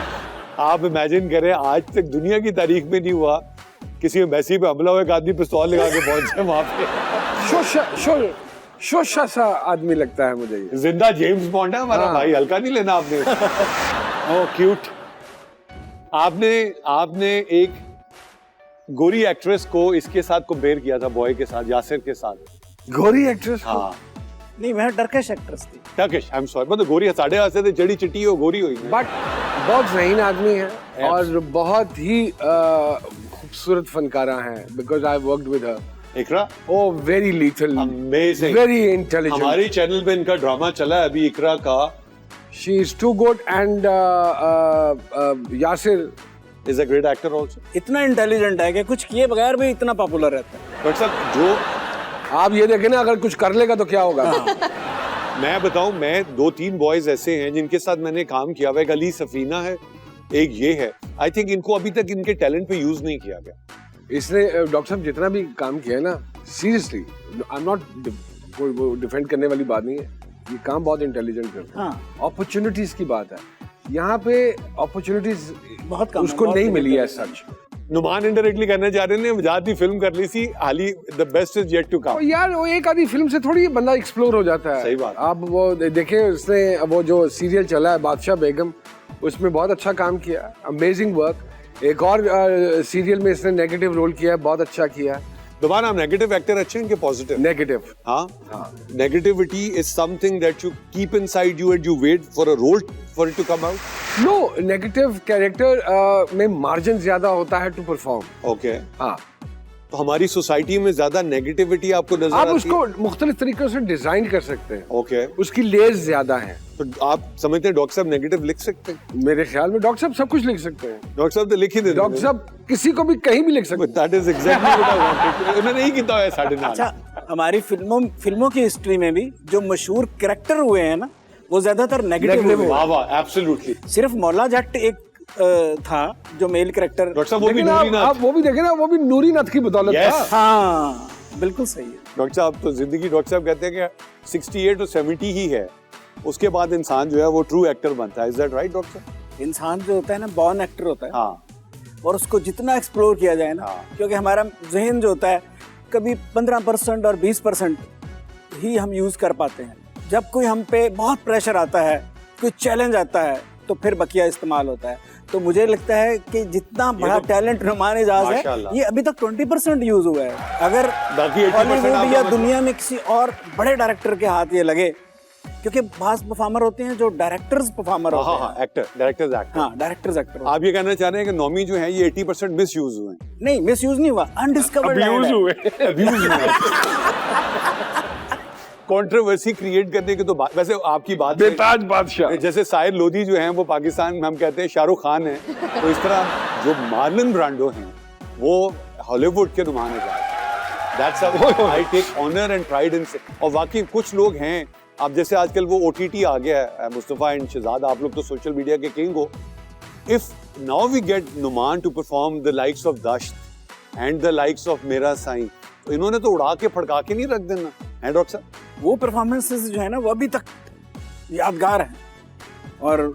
आप इमेजिन करें आज तक दुनिया की तारीख में नहीं हुआ किसी एम्बेसी पे हमला हुआ, एक आदमी पिस्तौल लगा के पहुंचे वहां पे। शोशा सा आदमी लगता है मुझे ये। जिंदा जेम्स बॉन्ड है हमारा। हाँ। भाई हल्का नहीं लेना आपने। ओह क्यूट। आपने एक गोरी एक्ट्रेस को इसके साथ कंपेयर किया था, बॉय के साथ, यासिर के साथ। गोरी एक्ट्रेस? हाँ, नहीं मैं टर्किश एक्ट्रेस थी। टर्किश, आई एम सॉरी, मतलब गोरी साढ़े हाथ से चढ़ी चिट्टी हो, गोरी हुई। बट बहुत ज़हीन आदमी है और बहुत ही खूबसूरत फनकारा है। Because I worked with her. Iqra, oh very lethal, amazing, very intelligent. हमारी चैनल पे इनका ड्रामा चला है अभी इकरा का। She is too good and Yasir is a great actor also. इतना इंटेलिजेंट है कि कुछ किए बगैर भी इतना पॉपुलर रहता है। डॉक्टर साहब जो आप ये देखें ना, अगर कुछ कर लेगा तो क्या होगा। मैं बताऊं, मैं 2-3 बॉयज ऐसे हैं जिनके साथ मैंने काम किया हुआ। एक अली सफीना है, एक ये है। आई थिंक इनको अभी तक इनके टैलेंट पे यूज नहीं किया गया। इसने डॉक्टर साहब जितना भी काम किया है ना, सीरियसली आई एम नॉट कोई वो डिफेंड करने वाली बात नहीं है, ये काम बहुत इंटेलिजेंट करता है। हाँ। अपॉर्चुनिटीज की बात है, यहाँ पे अपॉर्चुनिटीज बहुत कम उसको है, नहीं बहुत मिली है limited सच। नुमान इनडायरेक्टली करना चाह रहे हैं, जाती फिल्म कर ली थी हाली, the best is yet to come. और यार वो एक आधी फिल्म से थोड़ी बंदा एक्सप्लोर हो जाता है। सही बात। आप वो देखें, उसने वो जो सीरियल चला है बादशाह बेगम, उसमें बहुत अच्छा काम किया, अमेजिंग वर्क। एक और सीरियल में इसने नेगेटिव रोल किया है, बहुत अच्छा किया। दोबारा हम नेगेटिव एक्टर अच्छे हैं कि पॉजिटिव? नेगेटिव। हाँ, negativity is something that you keep inside you and you wait for a role for it to come out. No, negative character में मार्जिन ज्यादा होता है टू परफॉर्म। ओके, हाँ, तो हमारी सोसाइटी में ज्यादा नेगेटिविटी आपको नजर आप आती उसको मुख्तलिफ तरीकों से डिजाइन कर सकते हैं। ओके, उसकी लेयर्स ज्यादा हैं। तो आप समझते हैं डॉक्टर साहब नेगेटिव लिख सकते हैं? मेरे ख्याल में डॉक्टर साहब सब कुछ लिख सकते हैं। डॉक्टर साहब तो लिख ही देते डॉक्टर साहब किसी को भी कहीं भी लिख सकते हैं। That is exactly what I wanted. उन्होंने ही किया है 9.5। अच्छा, हमारी फिल्मों की हिस्ट्री में भी जो मशहूर कैरेक्टर हुए हैं ना, वो ज्यादातर नेगेटिव हुए। वाह वाह, एब्सोल्युटली। सिर्फ मौला जट एक था जो मेल कैरेक्टर। डॉक्टर साहब वो भी लेकिन आप नूरीनाथ। वो भी देखें ना, वो भी नूरीनाथ की बदौलत Yes. था। हाँ बिल्कुल सही है। डॉक्टर साहब तो जिंदगी, डॉक्टर साहब कहते हैं कि 68 और 70 ही है, उसके बाद इंसान जो है वो ट्रू एक्टर बनता है। इज दैट राइट डॉक्टर साहब? इंसान जो होता है ना, बॉर्न एक्टर होता है। हाँ, और उसको जितना एक्सप्लोर किया जाए ना, हाँ। क्योंकि हमारा जहन जो होता है कभी 15% और 20% ही हम यूज़ कर पाते हैं। जब कोई हम पे बहुत प्रेशर आता है, कोई चैलेंज आता है, तो फिर बकिया इस्तेमाल होता है। तो मुझे लगता है कि जितना बड़ा टैलेंट नुमान एजाज है, माशाल्लाह। ये अभी तक 20% यूज़ हुआ है। अगर बाकी 80% हॉलीवुड आपका या मतलब- दुनिया में किसी और बड़े डायरेक्टर के हाथ ये लगे, क्योंकि बास परफॉर्मर होते हैं जो डायरेक्टर्स परफॉर्मर हाँ होते हाँ हैं। Actor, directors actor. हाँ, डायरेक्टर्स एक्टर। आप ये कहना चाह रहे हैं कि नॉमी जो है ये 80% मिस यूज हुए हैं, नहीं, मिस यूज नहीं हुआ, अनडिस्कवर्ड अब्यूज हुए। अब्यूज हुए। कंट्रोवर्सी क्रिएट करने की तो बात, वैसे आपकी बात है, बेताज बादशाह। जैसे साहिर लोधी जो हैं वो पाकिस्तान में हम कहते हैं शाहरुख खान हैं, तो इस तरह जो मार्लन ब्रांडो हैं वो हॉलीवुड के Numan Ejaz. That's how I take honor and pride in. और वाकई कुछ लोग हैं, आप जैसे आजकल वो OTT आ गया है, मुस्तफा एंड शहजाद, आप लोग तो सोशल मीडिया के किंग हो। If now we get Numan to perform the likes of Dasht and the likes of मेरा साईं, तो इन्होंने तो उड़ा के फड़का के नहीं रख देना है डॉक्टर साहब। वो परफॉर्मेंसेस जो है ना वो अभी तक यादगार हैं, और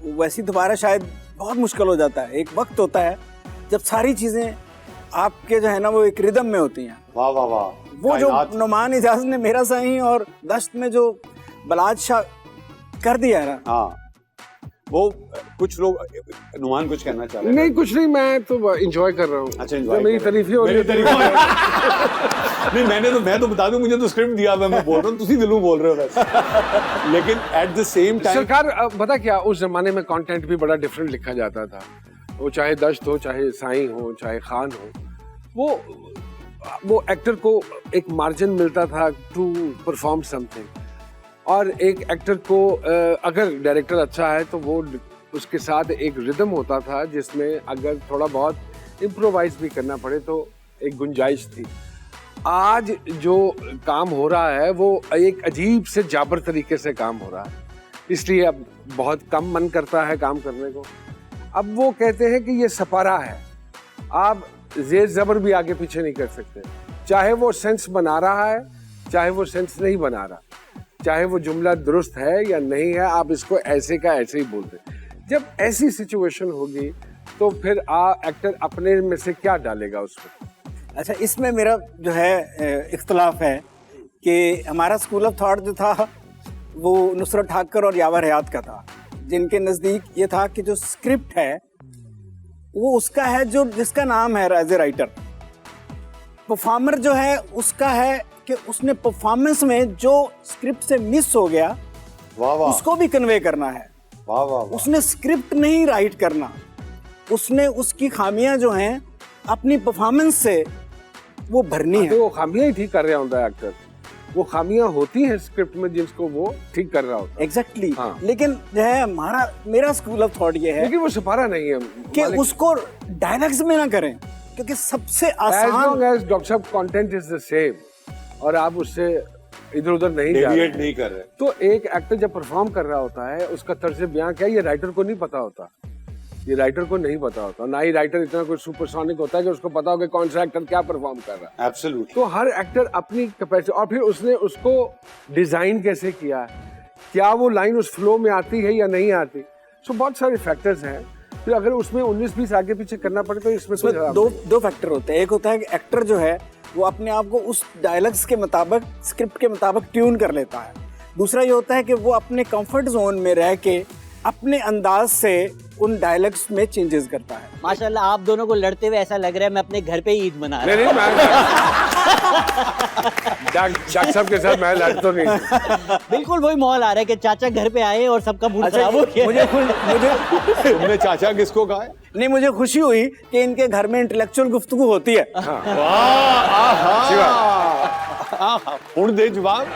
वैसी दोबारा शायद बहुत मुश्किल हो जाता है। एक वक्त होता है जब सारी चीजें आपके जो है ना वो एक रिदम में होती हैं। वाह वाह वाह। वो जो कायनात। नुमान एजाज ने मेरा साईं और दश्त में जो बलादशाह कर दिया है ना, हाँ, वो कुछ लोग, नुमान कुछ कहना चाह रहे हैं। नहीं कुछ नहीं, मैं तो एंजॉय कर रहा हूँ। अच्छा, जब enjoy मेरी कर रहे तारीफ ही हो रही मेरी है। तारीफ हो रही है। नहीं, मैं तो बता दूं, मुझे तो स्क्रिप्ट दिया हुआ है, मैं बोल रहा हूँ, तुसी दिलों बोल रहे हो वैसे। लेकिन एट द सेम टाइम सरकार पता क्या, उस जमाने में कंटेंट भी बड़ा डिफरेंट लिखा जाता था। वो चाहे दश्त हो, चाहे साईं हो, चाहे खान हो, वो एक्टर को एक मार्जिन मिलता था टू परफॉर्म समथिंग। और एक एक्टर को अगर डायरेक्टर अच्छा है तो वो उसके साथ एक रिदम होता था जिसमें अगर थोड़ा बहुत इम्प्रोवाइज भी करना पड़े तो एक गुंजाइश थी। आज जो काम हो रहा है वो एक अजीब से जाबर तरीके से काम हो रहा है, इसलिए अब बहुत कम मन करता है काम करने को। अब वो कहते हैं कि ये सपारा है, आप जेर जबर भी आगे पीछे नहीं कर सकते, चाहे वो सेंस बना रहा है चाहे वो सेंस नहीं बना रहा, चाहे वो जुमला दुरुस्त है या नहीं है, आप इसको ऐसे का ऐसे ही बोल दें। जब ऐसी सिचुएशन होगी तो फिर एक्टर अपने में से क्या डालेगा उसमें। अच्छा, इसमें मेरा जो है इख्तलाफ है कि हमारा स्कूल ऑफ थॉट जो था वो नुसरत ठाकर और यावर हयात का था, जिनके नज़दीक ये था कि जो स्क्रिप्ट है वो उसका है जो जिसका नाम है एज ए राइटर। परफॉर्मर जो है उसका है कि उसने परफॉर्मेंस में जो स्क्रिप्ट से मिस हो गया वाह वाह उसको भी कन्वे करना है। वाह वाह वाह। उसने स्क्रिप्ट नहीं राइट करना, उसने उसकी खामियां जो हैं अपनी परफॉर्मेंस से वो भरनी तो है। वो खामियां ही ठीक कर रहा होता है एक्टर, वो खामियां होती हैं स्क्रिप्ट में जिसको वो ठीक कर रहा होता है। एग्जैक्टली हाँ। लेकिन जो है मेरा स्कूल ऑफ थॉट ये है लेकिन वो सपारा नहीं है कि उसको डायलॉग्स में ना करें, क्योंकि सबसे as आसान long as डॉक्टर साहब कंटेंट इज द सेम और आप उससे इधर उधर नहीं जा रहे डेविएट नहीं कर रहे। तो एक एक्टर जब परफॉर्म कर रहा होता है उसका तर्ज बयां क्या है, ये राइटर को नहीं पता होता, ये राइटर को नहीं पता होता। ना ही राइटर इतना कोई सुपरसोनिक होता है कि उसको पता हो कि कौन सा एक्टर क्या परफॉर्म कर रहा है। एब्सोल्युटली। तो हर एक्टर अपनी कैपेसिटी, और फिर उसने उसको डिजाइन कैसे किया है, क्या वो लाइन उस फ्लो में आती है या नहीं आती। सो बहुत सारे फैक्टर्स हैं, फिर अगर उसमें 19-20 आगे पीछे करना पड़े तो इसमें उसमें तो दो फैक्टर होते हैं। एक होता है कि एक्टर जो है वो अपने आप को उस डायलॉग्स के मुताबिक, स्क्रिप्ट के मुताबिक ट्यून कर लेता है। दूसरा ये होता है कि वो अपने कंफर्ट जोन में रह के अपने अंदाज से उन डायलॉग्स में चेंजेस करता है। माशाल्लाह आप दोनों को लड़ते हुए ऐसा लग रहा है मैं अपने घर पे ही ईद मना रहा नहीं डॉक्टर साहब के साथ मैं लड़ तो नहीं। हूं। बिल्कुल वही माहौल आ रहा है कि चाचा घर पे आए और सबका मूड अच्छा, खराब हो गया। मुझे तुमने चाचा किसको कहा है? नहीं, मुझे खुशी हुई कि इनके घर में इंटेलेक्चुअल गुफ्तगू होती है। हुण दे जवाब।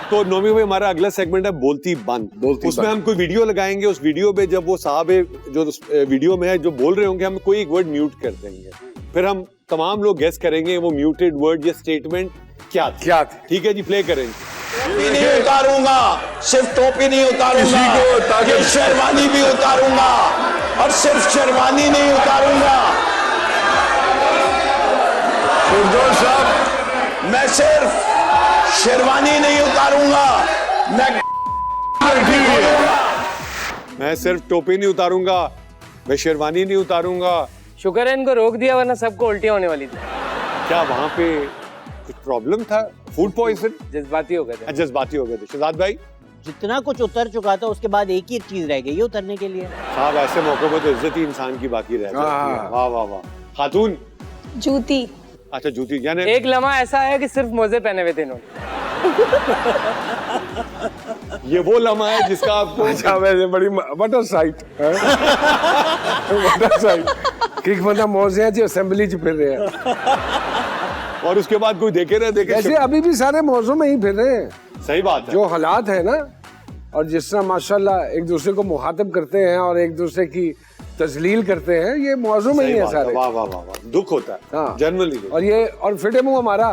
तो नोमी भाई हमारा अगला सेगमेंट है बोलती बंद। उसमें हम कोई वीडियो लगाएंगे, उस वीडियो पे जब वो साहब जो वीडियो में है जो बोल रहे होंगे हम कोई एक वर्ड म्यूट कर देंगे, फिर हम तमाम लोग गेस करेंगे वो म्यूटेड वर्ड या स्टेटमेंट क्या थी। ठीक है जी, प्ले करेंगे। टोपी नहीं उतारूंगा, सिर्फ टोपी नहीं उतारूंगा, ये शेरवानी भी उतारूंगा, और सिर्फ शेरवानी नहीं उतारूंगा। फिरदौस साहब, मैं सिर्फ शेरवानी नहीं उतारूंगा, मैं सिर्फ टोपी नहीं उतारूंगा, मैं शेरवानी नहीं उतारूंगा। शुक्र है इनको रोक दिया वरना सबको उल्टियां होने वाली थी। क्या वहाँ पे कुछ प्रॉब्लम था? Food poison? जज्बाती हो गए थे। जज्बाती हो गए थे। शहजाद भाई जितना कुछ उतर चुका था उसके बाद एक ही चीज रह गई है उतरने के लिए। साहब, ऐसे मौके पर तो इज्जत ही इंसान की बाकी रह जाती है। वाह वाह वाह। खातून? जूती। अच्छा, जूती। यानी एक लम्हा ऐसा है कि सिर्फ मोजे पहने हुए थे इन्होंने। ये वो लम्हा है जिसका आपको अच्छा, वैसे बड़ी what a site, what a site कि एक बंदा मौजे जो असेंबली च फिर रहे हैं और उसके बाद कोई देखे ना देखे। ऐसे अभी भी सारे मौजों में ही फिर रहे हैं। सही बात है। जो हालात है ना, और जिस तरह माशाल्लाह एक दूसरे को मुखातब करते हैं और एक दूसरे की तजलील करते हैं, ये मौजों में ही है सारे। वाह वाह वाह वाह। दुख होता है। हाँ, जनरली। और ये और फिटे मुंह हमारा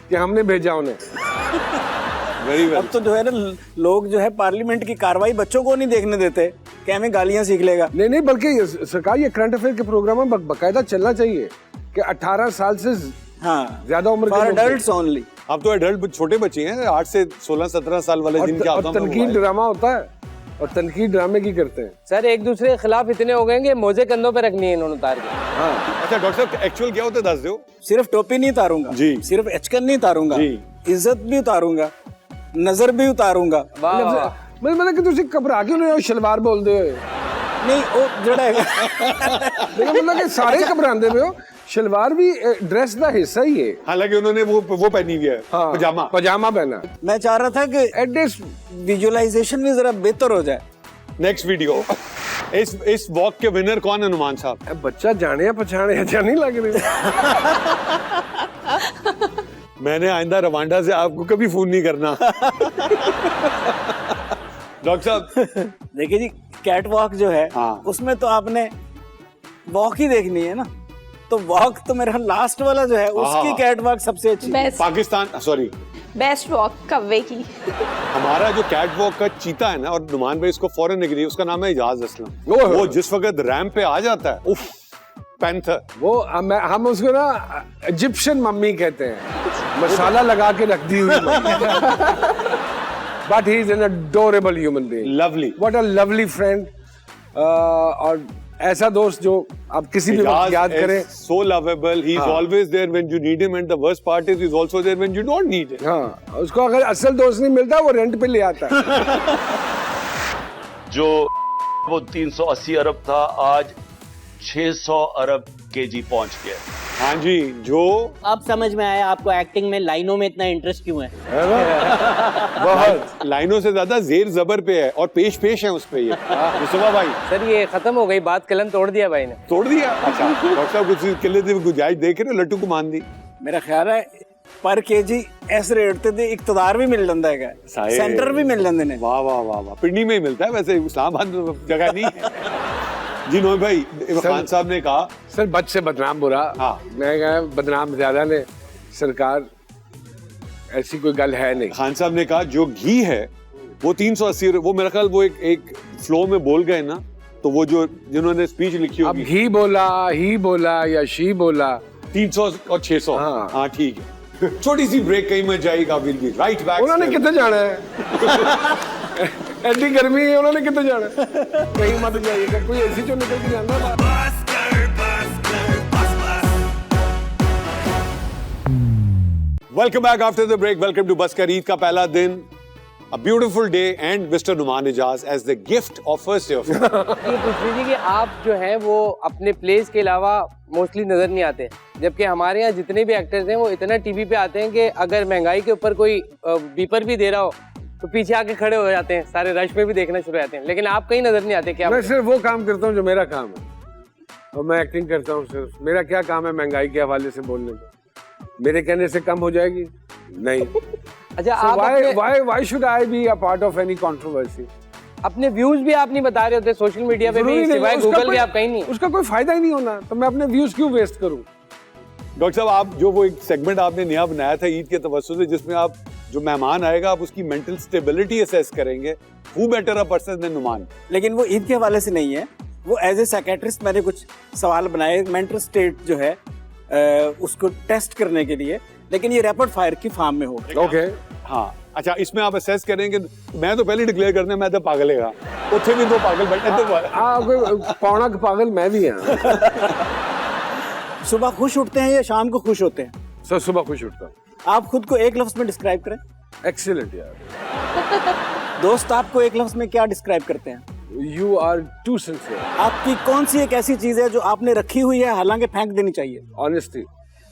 कि हमने भेजा उन्हें। Very well. अब तो जो है ना, लोग जो है पार्लियामेंट की कार्रवाई बच्चों को नहीं देखने देते कि हमें गालियां सीख लेगा। नहीं, बल्कि सरकार ये करंट अफेयर के प्रोग्राम में बकायदा चलना चाहिए कि 18 साल से हाँ, ज्यादा उम्र फॉर के लोग- एडल्ट्स ओनली। अब तो एडल्ट छोटे बच्चे हैं, 8 से 16-17 साल वाले जिनके और हाथों में तनकीद मोबाइल। ड्रामा होता है और तनकीद ड्रामे की करते हैं। सर एक दूसरे के खिलाफ इतने हो गए कि मोजे कंधों पे रखनी है इन्होंने उतार के। अच्छा डॉक्टर साहब, एक्चुअल क्या होता है दस दो। सिर्फ टोपी नहीं उतारूंगा जी। सिर्फ एचकन नहीं उतारूंगा जी। इज्जत भी उतारूंगा, नजर भी उतारूंगा। वाह वाह। मतलब कि तुसी घबरा क्यों नहीं हो शलवार बोलते हो? नहीं वो जड़ा है लेकिन मतलब कि सारे घबराते पे हो, शलवार भी ड्रेस का हिस्सा ही है। हालांकि उन्होंने वो पहनी हुई है, हाँ, पजामा पहना। मैं चाह रहा था कि एटलीस्ट विजुअलाइजेशन भी जरा बेहतर हो जाए। Next video. इस वॉक के विनर कौन है नुमान साहब? बच्चा जाने या पछाने अच्छा नहीं लग रही। मैंने आइंदा रवांडा से आपको कभी फोन नहीं करना। डॉक्टर साहब देखिए जी, कैट वॉक जो है हाँ। उसमें तो आपने वॉक ही देखनी है ना, तो वॉक तो मेरा लास्ट वाला जो है उसकी हाँ। कैट वॉक सबसे अच्छी। Best Pakistan, sorry, best walk कव्वे की। हमारा जो कैट वॉक का चीता है ना, और नुमान भाई इसको फौरन एग्री, उसका नाम है इजाज असलम। ओह। वो जिस वक्त रैंप पे आ जाता है, उफ, पैंथर। वो हम उसको ना इजिप्शियन मम्मी कहते हैं, मसाला लगा के रख दी हुई। But he is an adorable human being. Lovely. What a lovely friend. और ऐसा दोस्त जो आप किसी भी वक्त याद करें। so lovable, he is हाँ। always there when you need him, and the worst part is he's also there when you don't need him. हाँ, उसको अगर असल दोस्त नहीं मिलता वो रेंट पे ले आता है। जो वो 380 अरब था, आज 600 अरब केजी पहुंच गया। हाँ जी, जो अब समझ में आया आपको एक्टिंग में लाइनों में इतना इंटरेस्ट क्यों है। बहुत लाइनों से ज्यादा जेर जबर पे है और पेश पेश है उस पे। ये मुस्तफा भाई सर ये खत्म हो गई बात, कलम तोड़ दिया भाई ने। तोड़ दिया। अच्छा डॉक्टर साहब कुछ किले थे गुंजाइश देख रहे हो, लट्टू को मान दी। मेरा ख्याल है पर केजी इस रेट ते इकतदार भी मिल जाता है, साहे। सेंटर भी मिल जाते हैं। वाह वाह वाह वाह। पिंडी में ही मिलता है, वैसे इस्लामाबाद में जगह नहीं है। जी नोए भाई, खान साहब ने कहा सर बच से बदनाम बुरा। हाँ। मैं कहा बदनाम ज्यादा ने, सरकार ऐसी कोई गल है नहीं। खान साहब ने कहा जो घी है वो 380, वो मेरा ख्याल वो एक फ्लो में बोल गए ना, तो वो जो जिन्होंने स्पीच लिखी अब होगी, ही बोला या शी बोला, 300 और 600। हाँ। हाँ ठीक है। छोटी सी ब्रेक कहीं मत जाएगा, विल बी राइट बैक। उन्होंने कितने जाना है? एडी गर्मी है, उन्होंने कितने जाना है? कहीं मत जाइएगा, कोई ऐसी जो निकल के जाना। Welcome back after the break. Welcome to बस कर ईद का पहला दिन, a beautiful day and Mr. Numan Ijaz as the gift of first day of ये पूछ लीजिए कि आप जो हैं वो अपने प्लेस के अलावा मोस्टली नजर नहीं आते, जबकि हमारे यहाँ जितने भी एक्टर्स हैं वो इतना टीवी पे आते हैं कि अगर महंगाई के ऊपर कोई बीपर भी दे रहा हो तो पीछे आके खड़े हो जाते हैं, सारे रश में भी देखना शुरू हो जाते हैं, लेकिन आप कहीं नजर नहीं आते। क्या मैं सिर्फ वो काम करता हूँ जो मेरा काम है, और मैं एक्टिंग करता हूँ सिर्फ। मेरा क्या काम है महंगाई के हवाले से बोलने का? मेरे कहने से कम हो जाएगी? नहीं। अच्छा आप why should I be a part of any controversy? अपने व्यूज भी आप नहीं बता रहे होते सोशल मीडिया पे भी, सिवाय गूगल पे आप कहीं नहीं। उसका कोई फायदा ही नहीं होना, तो मैं अपने व्यूज क्यों वेस्ट करूं? डॉक्टर साहब, आप जो वो एक सेगमेंट आपने नया बनाया था ईद के तवज्जुह से, जिसमें आप जो मेहमान आएगा आप उसकी मेंटल स्टेबिलिटी असेस करेंगे, who better a person than Noman. लेकिन वो ईद के हवाले से नहीं है, वो एज ए साइकेट्रिस्ट मैंने कुछ सवाल बनाए मेंटल स्टेट जो है उसको टेस्ट करने के लिए, लेकिन ये रैपिड फायर की फॉर्म में होगा। ओके। हाँ अच्छा, इसमें आप असेस करेंगे। मैं तो पहले डिक्लेयर करने मैं तो पागल है, उत्थे भी दो पागल बैठे तो पौना पागल मैं भी हाँ। सुबह खुश उठते हैं या शाम को खुश होते हैं? सर सुबह खुश उठता हूँ। आप खुद को एक लफ्ज में डिस्क्राइब करें। एक्सीलेंट यार। दोस्त आपको एक लफ्ज में क्या डिस्क्राइब करते हैं? You are too sincere. आपकी कौन सी एक ऐसी चीज है जो आपने रखी हुई है हालांकि फेंक देनी चाहिए? ऑनेस्टी।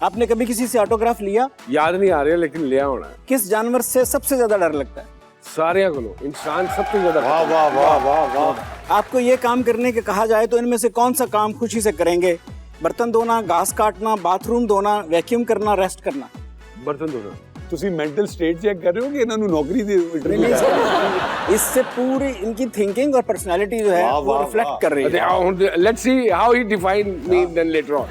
आपने कभी किसी से ऑटोग्राफ लिया? याद नहीं आ रही है लेकिन लिया होना है। किस जानवर से सबसे ज्यादा डर लगता है? सारे को इंसान सबसे ज्यादा। वाह वाह वाह वाह वाह। आपको ये काम करने के कहा जाए तो इनमें से कौन सा काम खुशी से करेंगे? बर्तन धोना, घास काटना, बाथरूम धोना, वैक्यूम करना, रेस्ट करना? बर्तन धोना। ਤੁਸੀਂ ਮੈਂਟਲ ਸਟੇਟ ਚੈੱਕ ਕਰ ਰਹੇ ਹੋ ਕਿ ਇਹਨਾਂ ਨੂੰ ਨੌਕਰੀ ਦੇ इससे पूरी इनकी थिंकिंग और पर्सनालिटी जो है वो रिफ्लेक्ट कर रही है। Let's see how he define me then later on.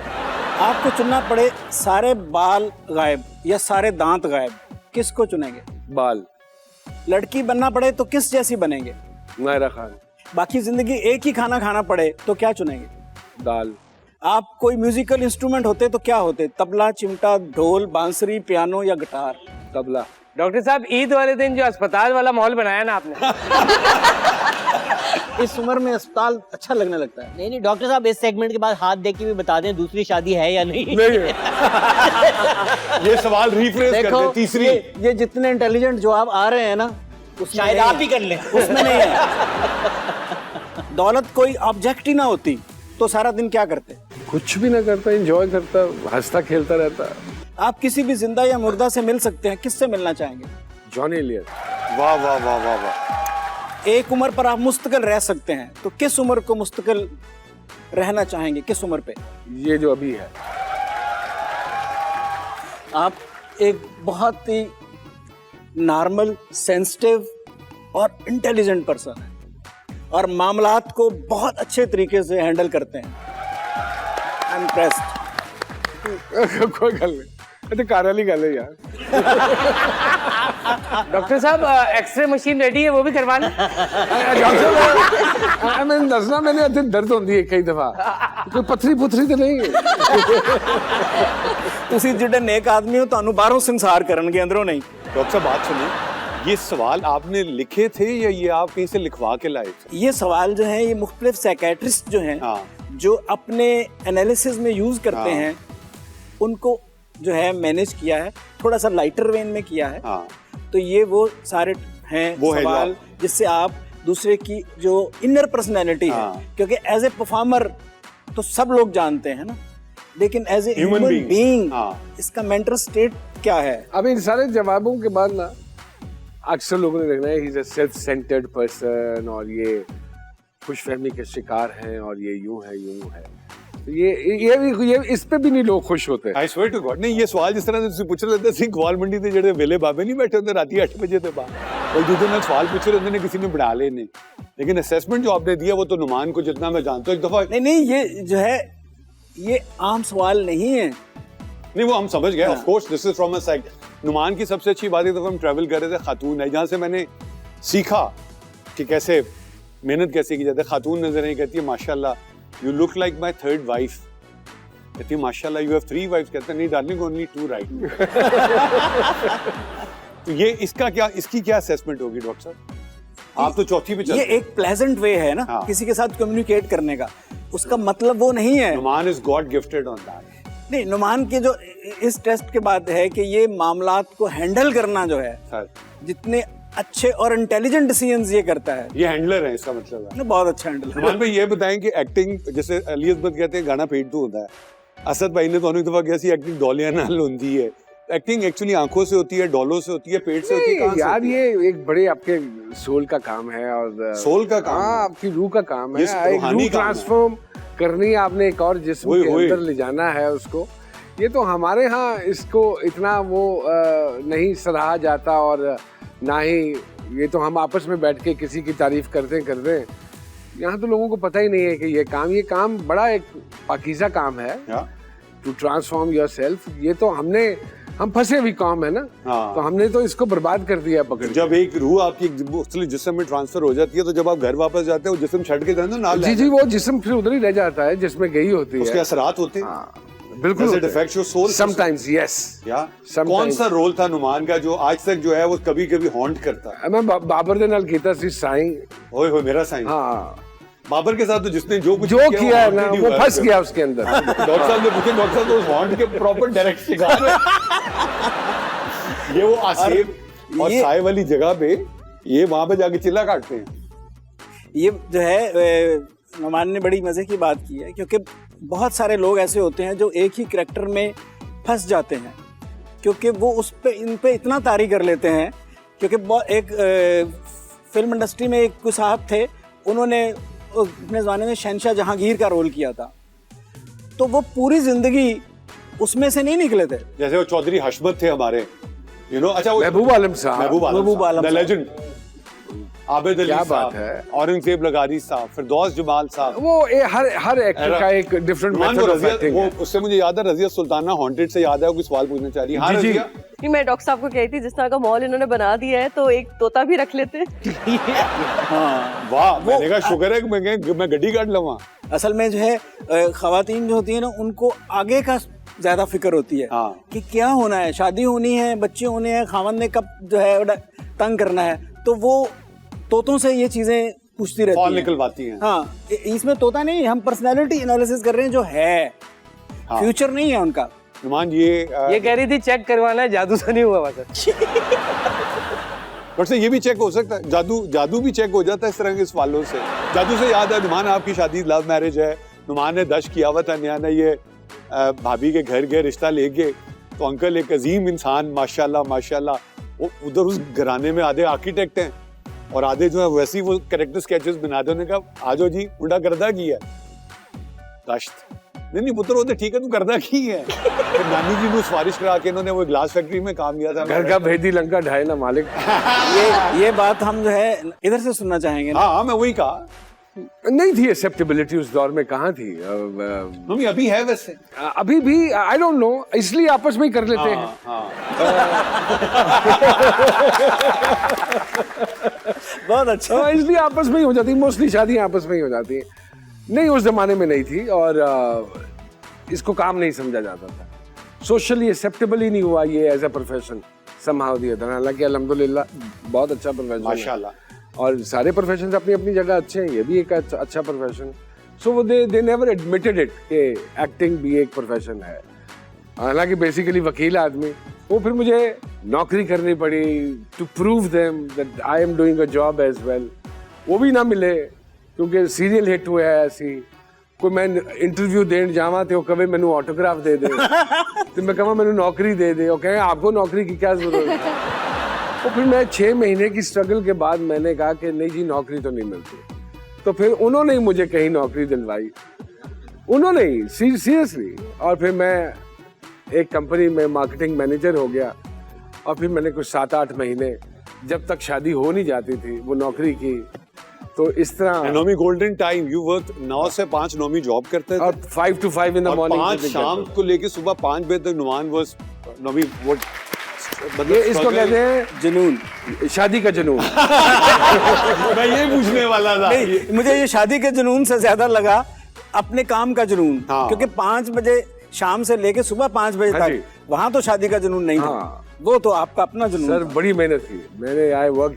आपको चुनना पड़े सारे बाल गायब या सारे दांत गायब, किसको चुनेंगे? बाल। लड़की बनना पड़े तो किस जैसी बनेंगे? नायरा खान। बाकी जिंदगी एक ही खाना खाना पड़े तो क्या चुनेंगे? दाल। आप कोई म्यूजिकल इंस्ट्रूमेंट होते तो क्या होते? तबला, चिमटा, ढोल, बांसुरी, पियानो या गिटार? तबला। डॉक्टर साहब ईद वाले दिन जो अस्पताल वाला माहौल बनाया ना आपने, इस उम्र में अस्पताल अच्छा लगने लगता है। नहीं डॉक्टर साहब, इस सेगमेंट के बाद हाथ दे के भी बता दें दूसरी शादी है या नहीं। ये सवाल रिफ्रेश कर दे। तीसरी ये जितने इंटेलिजेंट जवाब आ रहे हैं ना, शायद आप ही कर लें। उसमें नहीं है। दौलत कोई ऑब्जेक्ट ही ना होती तो सारा दिन क्या करते? कुछ भी ना करता, एंजॉय करता, हंसता खेलता रहता। आप किसी भी जिंदा या मुर्दा से मिल सकते हैं, किससे मिलना चाहेंगे? जॉन एलियट। वाह वाह वाह वाह वाह। एक उम्र पर आप मुस्तकिल रह सकते हैं तो किस उम्र को मुस्तकिल रहना चाहेंगे? किस उम्र पे? ये जो अभी है। आप एक बहुत ही नॉर्मल, सेंसिटिव और इंटेलिजेंट पर्सन हैं और मामलात को बहुत अच्छे तरीके से हैंडल करते हैं। I am impressed. कोई गल नहीं, तो कार्यालय गल है यार। डॉक्टर साहब एक्सरे मशीन रेडी है, वो भी करवाना। मैंने दसना, मैंने इतने दर्द होती है कई दफा, कोई पथरी पुथरी तो नहीं है। ਤੁਸੀਂ ਜਿਹੜੇ नेक आदमी हो ਤੁਹਾਨੂੰ ਬਾਹਰੋਂ ਸੰਸਾਰ ਕਰਨਗੇ, ਅੰਦਰੋਂ नहीं। डॉक्टर साहब बात सुनिए, ये सवाल आपने लिखे थे या ये आप कहीं से लिखवा के लाए थे? ये सवाल जो है ये मुख्तलिफ साइकेट्रिस्ट जो हैं, जो अपने एनालिसिस में यूज करते हैं, उनको जो है मैनेज किया है, थोड़ा सा लाइटर वेन में किया है। तो ये वो सारे हैं वो सवाल जिससे आप दूसरे की जो इनर पर्सनैलिटी है, क्योंकि एज ए परफॉर्मर तो सब लोग जानते हैं ना, लेकिन एज ए ह्यूमन बीइंग इसका मेंटल स्टेट क्या है? अब इन सारे जवाबों के बाद ना अक्सर लोगों ने देखना है he is a self centred person और ये खुशफहमी के शिकार हैं और ये यूं है यूं है। तो ये इस पे भी नहीं लोग खुश होते। I swear to God, नहीं ये सवाल जिस तरह से पूछ रहे थे सिंह ग्वाल मंडी ते जेड़े वेले बाबे नहीं बैठे होते राती 8 बजे ते बाद और दूसरे ने सवाल पूछ रहे थे, किसी ने बढ़ा ले नहीं, लेकिन असेसमेंट जो आपने दिया वो तो नुमान को जितना मैं जानता हूँ एक दफा नहीं ये जो है ये आम सवाल नहीं है। नहीं वो हम समझ गए, of course this is from a side. Noman की सबसे अच्छी बात है तो हम ट्रैवल कर रहे थे, खातून है जहाँ से मैंने सीखा कि कैसे मेहनत कैसे की जाती है। खातून नजर नहीं, कहती है माशाल्लाह you look like my third wife, कहती है माशाल्लाह यू हैव 3 वाइफ्स, कहते नहीं डार्लिंग ओनली 2 राइट। तो ये इसकी क्या असेसमेंट होगी डॉक्टर साहब? आप तो चौथी पे चल ये एक प्लेजेंट वे है ना किसी के साथ कम्युनिकेट करने का, उसका मतलब वो नहीं है। Noman is God gifted on that. नहीं, नुमान के जो इस टेस्ट के बाद है कि ये मामलात को हैंडल करना जो है सर, जितने अच्छे और इंटेलिजेंट डिसीजंस ये करता है, ये हैंडलर है इसका मतलब है। बहुत अच्छा हैंडल। नुमान भाई ये बताएं कि एक्टिंग जैसे अली असमत कहते हैं गाना पेट तो होता है, असद भाई ने तो एक दफा कैसी एक्टिंग डोलिया नाल होती है। एक्टिंग एक्चुअली आंखों से होती है, डॉलों से होती है, पेट से होती है यार। ये एक बड़े आपके सोल का काम है और सोल का काम, आपकी रूह का काम है। एक रूह ट्रांसफॉर्म करनी है आपने, एक और जिस्म के अंदर ले जाना है उसको। ये तो हमारे यहाँ इसको इतना वो नहीं सराहा जाता और ना ही ये तो हम आपस में बैठ के किसी की तारीफ करते हैं। यहाँ तो लोगों को पता ही नहीं है कि ये काम बड़ा एक पाकीज़ा काम है, टू ट्रांसफॉर्म योरसेल्फ। ये तो हम फंसे हुई काम है ना, तो हमने तो इसको बर्बाद कर दिया पकड़। जब एक रूह आपकी मुख्तलिफ जिस्म में ट्रांसफर हो जाती है तो जब आप घर वापस जाते हैं वो जिस्म छड़ के जाते हैं ना, जी वो जिस्म फिर उधर ही रह जाता है जिसमें गई होती है, उसके असरात होते हैं। बिल्कुल समटाइम्स यस। कौन सा रोल था नुमान का जो आज तक जो है वो कभी कभी हॉन्ट करता है? मैं बाबर दे नाल कीता सी साईं, ओए होए मेरा साईं। हाँ, बाबर के साथ तो जिसने जो कुछ जो किया है ना already वो हुआ है फंस फिर। गया उसके अंदर। डॉक्टर साहब ने पूछे, डॉक्टर साहब तो उस हॉन्ट के प्रॉपर डायरेक्ट शिकार है। ये वो आसेब और ये- साय वाली जगह पे ये वहां पे जाके चिल्ला काटते हैं। ये जो है नुमान ने बड़ी मजे की बात की है, क्योंकि बहुत सारे लोग ऐसे होते हैं जो एक ही करैक्टर में फंस जाते हैं, क्योंकि वो उस पे इन पे इतना तारी कर लेते हैं। क्योंकि एक फिल्म इंडस्ट्री में एक कोई साहब थे, उन्होंने अपने ज़माने में शहनशाह जहांगीर का रोल किया था, तो वो पूरी जिंदगी उसमें से नहीं निकले थे। जैसे वो चौधरी हशमत थे हमारे, यू नो। अच्छा, वो महबूब आलम साहब, महबूब आलम द साहब। लेजेंड, आबिद अली क्या साहब, बात है। औरंगजेब लगारी साहब, फिरदौस जमाल साहब। वो हर एक्टर का एक डिफरेंट नुमान, मेथड वो ऑफ रजिया, एक्टिंग वो है। उससे मुझे याद है, रजिया सुल्ताना हॉन्टेड से याद है, वो कोई सवाल पूछना चाह रही है। हाँ जी, जी। रजिया, नहीं, मैं डॉक्टर साहब को कही थी जिस तरह का मॉल इन्होंने बना दिया है तो एक तोता भी रख लेते। हाँ, वाह, मैंने कहा शुक्र है कि मैं गड्डी काट लूँ। असल में जो है खवातीन जो होती है ना, उनको आगे का ज्यादा फिक्र होती है हाँ। कि क्या होना है, शादी होनी है, बच्चे होने हैं, खावन ने कब जो है तंग करना है, तो वो तोतों से ये चीजें पूछती रहती फॉल हैं। निकलवाती हैं। हाँ, इसमें तोता नहीं, हम पर्सनालिटी एनालिसिस कर रहे हैं जो है, हाँ। फ्यूचर नहीं है उनका। नुमान, ये कह रही थी चेक करवाना है, जादू से नहीं हुआ बस। बट से ये भी चेक हो सकता है, जादू भी चेक हो जाता है इस तरह के सवालों से। जादू से याद है, नुमान आपकी शादी लव मैरिज है, नुमान ने दश किया हुआ था नया नया, ये भाभी के घर गए रिश्ता लेके, तो अंकल एक अजीम इंसान माशाल्लाह माशाल्लाह, वो उधर उस घराने में आधे आर्किटेक्ट हैं और आधे जो है वैसे ही वो कैरेक्टर स्केचेस बनाते। उन्होंने कहा आजो जी उल्टा करदा की है दश्त, नहीं पुत्र होते ठीक है, तू करदा की है। फिर नानी जी ने सिफारिश करा के इन्होंने वो ग्लास फैक्ट्री में काम किया था। घर का भेदी लंका ढाए ना मालिक। ये बात हम जो है इधर से सुनना चाहेंगे ना। हाँ, मैं वही कहा। नहीं थी एक्सेप्टेबिलिटी उस दौर में, कहाँ थी? मम्मी अभी है वैसे। अभी भी आई डोंट नो, इसलिए आपस में ही कर लेते हैं। बहुत अच्छा। हाँ, इसलिए आपस में ही हो जाती है, मोस्टली शादियां आपस में ही हो जाती हैं। नहीं, उस जमाने में नहीं थी और इसको काम नहीं समझा जाता था, सोशली एक्सेप्टेबल ही नहीं हुआ ये एज अ प्रोफेशन समहाउ दिया था। हालांकि अल्हम्दुलिल्लाह बहुत अच्छा प्रोफेशन माशाल्लाह, और सारे प्रोफेशन अपनी अपनी जगह अच्छे हैं, ये भी एक अच्छा profession. So they never admitted it कि एक्टिंग भी एक प्रोफेशन है। हालांकि बेसिकली वकील आदमी, वो फिर मुझे नौकरी करनी पड़ी to prove them that I am doing a job as well. वो भी ना मिले क्योंकि सीरियल हिट हुआ है ऐसी। कोई मैं इंटरव्यू देने जावा तो कहे मैनू ऑटोग्राफ दे दे, तो मैं कहा मैनू नौकरी दे दे, और कहे आपको नौकरी की क्या जरूरत है। तो फिर मैं 6 महीने की स्ट्रगल के बाद मैंने कहा कि नहीं जी नौकरी तो नहीं मिलती। तो फिर उन्होंने ही मुझे कहीं नौकरी दिलवाई, उन्होंने ही सीरियसली। और फिर मैं एक कंपनी में मार्केटिंग मैनेजर हो गया और फिर मैंने कुछ 7-8 महीने, जब तक शादी हो नहीं जाती थी, वो नौकरी की। तो इस तरह नौमी गोल्डन टाइम, यू वर्क 9 से 5 नौमी जॉब करते थे और 5 to 5 इन द और मॉर्निंग 5 शाम को लेके सुबह 5 बजे तक नुमान वर्स नौमी वो ये इसको कहते हैं जुनून, शादी का जुनून। मैं ये पूछने वाला था। नहीं, मुझे ये शादी के जुनून से ज्यादा लगा अपने काम का जुनून। हाँ। क्योंकि 5 बजे शाम से लेके सुबह 5 बजे हाँ जी। तक, वहां तो शादी का जुनून नहीं था, हाँ। वो तो आपका अपना जुनून सर था। बड़ी मेहनत की मैंने, आई वर्क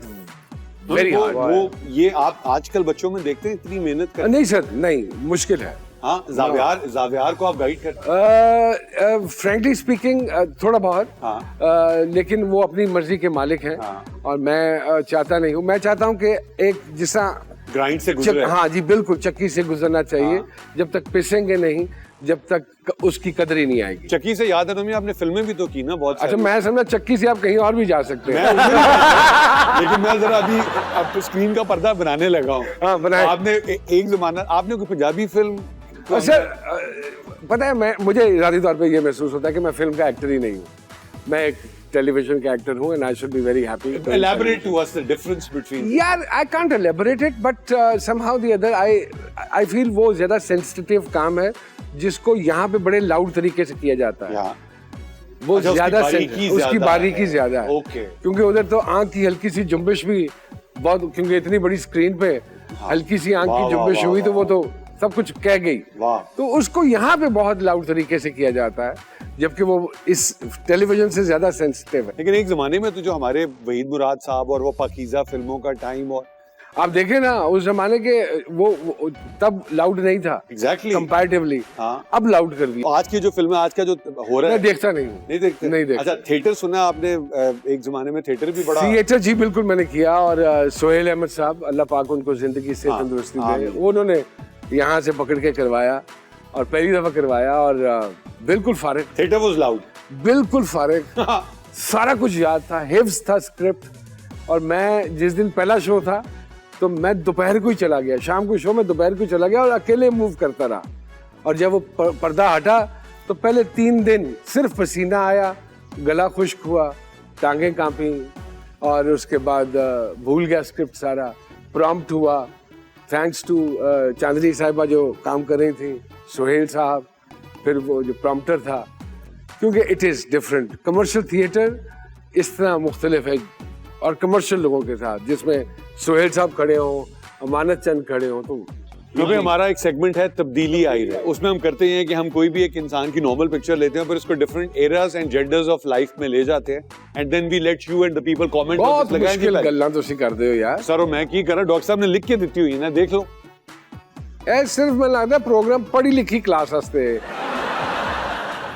वेरी हार्ड। वो ये आप आजकल बच्चों में देखते हैं इतनी मेहनत कर। नहीं सर, नहीं, मुश्किल है। हाँ, जावियार को आप गाइड करते फ्रैंकली स्पीकिंग थोड़ा बहुत, हाँ। लेकिन वो अपनी मर्जी के मालिक हैं। हाँ। और मैं चाहता नहीं हूँ, मैं चाहता हूँ कि एक जिसा ग्राइंड से गुजरे। हाँ जी बिल्कुल, चक्की से गुजरना चाहिए। हाँ। जब तक पिसेंगे नहीं, जब तक उसकी कदर ही नहीं आएगी। चक्की से याद है नौमी, आपने फिल्में भी तो की ना बहुत अच्छा, सारी। मैं समझा चक्की से आप कहीं और भी जा सकते हैं। लेकिन मैं जरा अभी अब स्क्रीन का पर्दा बनाने लगा हूँ। हाँ, बनाए। आपने एक जमाना आपने कोई पंजाबी फिल्म सर पता है, मुझे ज़ाती तौर पे ये महसूस होता है कि मैं फिल्म का एक्टर ही नहीं हूँ, मैं एक टेलीविजन का एक्टर हूँ, and I should be very happy. Elaborate to us the difference between. यार I can't elaborate it, but somehow the other I feel वो ज़्यादा सेंसिटिव काम है जिसको यहाँ पे बड़े लाउड तरीके से किया जाता है। वो अच्छा, ज़्यादा उसकी बारीकी है। ज़्यादा है। Okay. क्योंकि उधर तो आंख की हल्की सी जुम्बिश भी बहुत, क्योंकि इतनी बड़ी स्क्रीन पे हल्की सी आंख वाह, की जुम्बिश वाह, हुई तो वाह, वो तो सब कुछ कह गई। वाह। तो उसको यहाँ पे बहुत लाउड तरीके से किया जाता है, जबकि वो इस टेलीविजन से ज्यादा सेंसिटिव है। लेकिन एक जमाने में तो जो हमारे वहीद मुराद साहब और वो पाकीज़ा फिल्मों का टाइम, और आप देखें ना उस जमाने के वो तब लाउड नहीं था एग्जैक्टली कंपैरेटिवली, हाँ। अब लाउड कर दिया। आज की जो फिल्म है, आज का जो हो रहा मैं है, देखता नहीं हूँ। नहीं देखते? नहीं देखता। अच्छा, थिएटर सुना आपने? एक जमाने में थिएटर भी बड़ा। थिएटर जी बिल्कुल मैंने किया, और सोहेल अहमद साहब, अल्लाह पाक उनको जिंदगी से हाँ, तंदुरुस्ती हाँ, दे, उन्होंने यहाँ से पकड़ के करवाया और पहली दफा करवाया, और बिल्कुल फारिग, थिएटर वाज लाउड, बिल्कुल फारिग, सारा कुछ याद था, हिफ्ज था स्क्रिप्ट। और मैं जिस दिन पहला शो था तो मैं दोपहर को ही चला गया, शाम को शो में दोपहर को चला गया और अकेले मूव करता रहा। और जब वो पर्दा हटा तो पहले 3 दिन सिर्फ पसीना आया, गला खुश्क हुआ, टांगें कांपी, और उसके बाद भूल गया स्क्रिप्ट सारा। प्रॉम्प्ट हुआ, थैंक्स टू चांदनी साहिबा जो काम कर रही थी, सोहेल साहब, फिर वो जो प्रॉम्प्टर था, क्योंकि it is different. Commercial theatre इस तरह मुख्तलिफ है, और कमर्शियल लोगों के साथ जिसमें सोहेल साहब खड़े हों, अमानत चंद खड़े हों, तो क्योंकि हमारा एक सेगमेंट है तब्दीली आई है, उसमें हम करते हैं कि हम कोई भी एक इंसान की नॉर्मल पिक्चर लेते हैं, फिर उसको different eras and genders of life में ले जाते हैं, and then we let you and the people comment. बहुत मुश्किल गल्लां तुसी करदे हो यार। सर मैं की करा, डॉक्टर साहब ने लिख के दी हुई है ना, देख लो। ए सिर्फ मैं लगता प्रोग्राम पढ़ी लिखी क्लास वास्ते,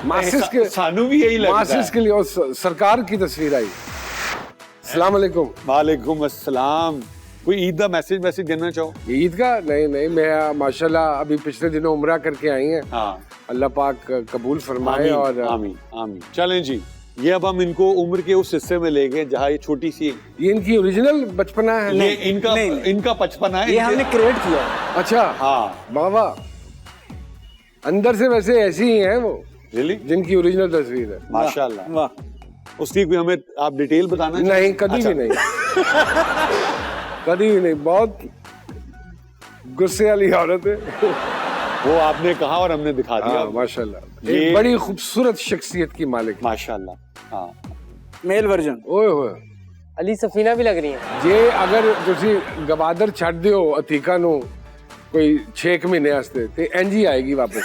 मासिस के सानू भी यही लगता है। मासिस के लिए, और सरकार की तस्वीर आई। अस्सलाम वालेकुम। वालेकुम अस्सलाम। कोई ईद का मैसेज देना चाहो? ईद का? नहीं, मैं माशाल्लाह अभी पिछले दिनों उम्रा करके आई हैं। हाँ। अल्लाह पाक कबूल फरमाए। और आमीन आमीन। चलें जी, ये अब हम इनको उम्र के उस हिस्से में ले गए जहाँ ये छोटी सी, ये इनकी ओरिजिनल बचपना है? ये इनका बचपना है, ये हमने क्रिएट किया। अच्छा, हाँ। बाबा अंदर से वैसे ऐसी ही हैं वो, रियली, जिनकी ओरिजिनल तस्वीर है। माशाल्लाह। वाह। उसकी कोई हमें आप डिटेल बताना? नहीं, कभी भी नहीं, कभी भी नहीं। बहुत गुस्से वाली औरत है वो, आपने कहा और हमने दिखा दिया। हाँ, माशाल्लाह, ये एक बड़ी खूबसूरत शख्सियत की मालिक। माशाल्लाह। हाँ, मेल वर्जन। ओए होए, अली सफीना भी लग रही है। जे अगर तुसी गवादर छੱਡ दियो अतीका नु कोई 6 महीने वास्ते ते इंज ही आएगी वापस।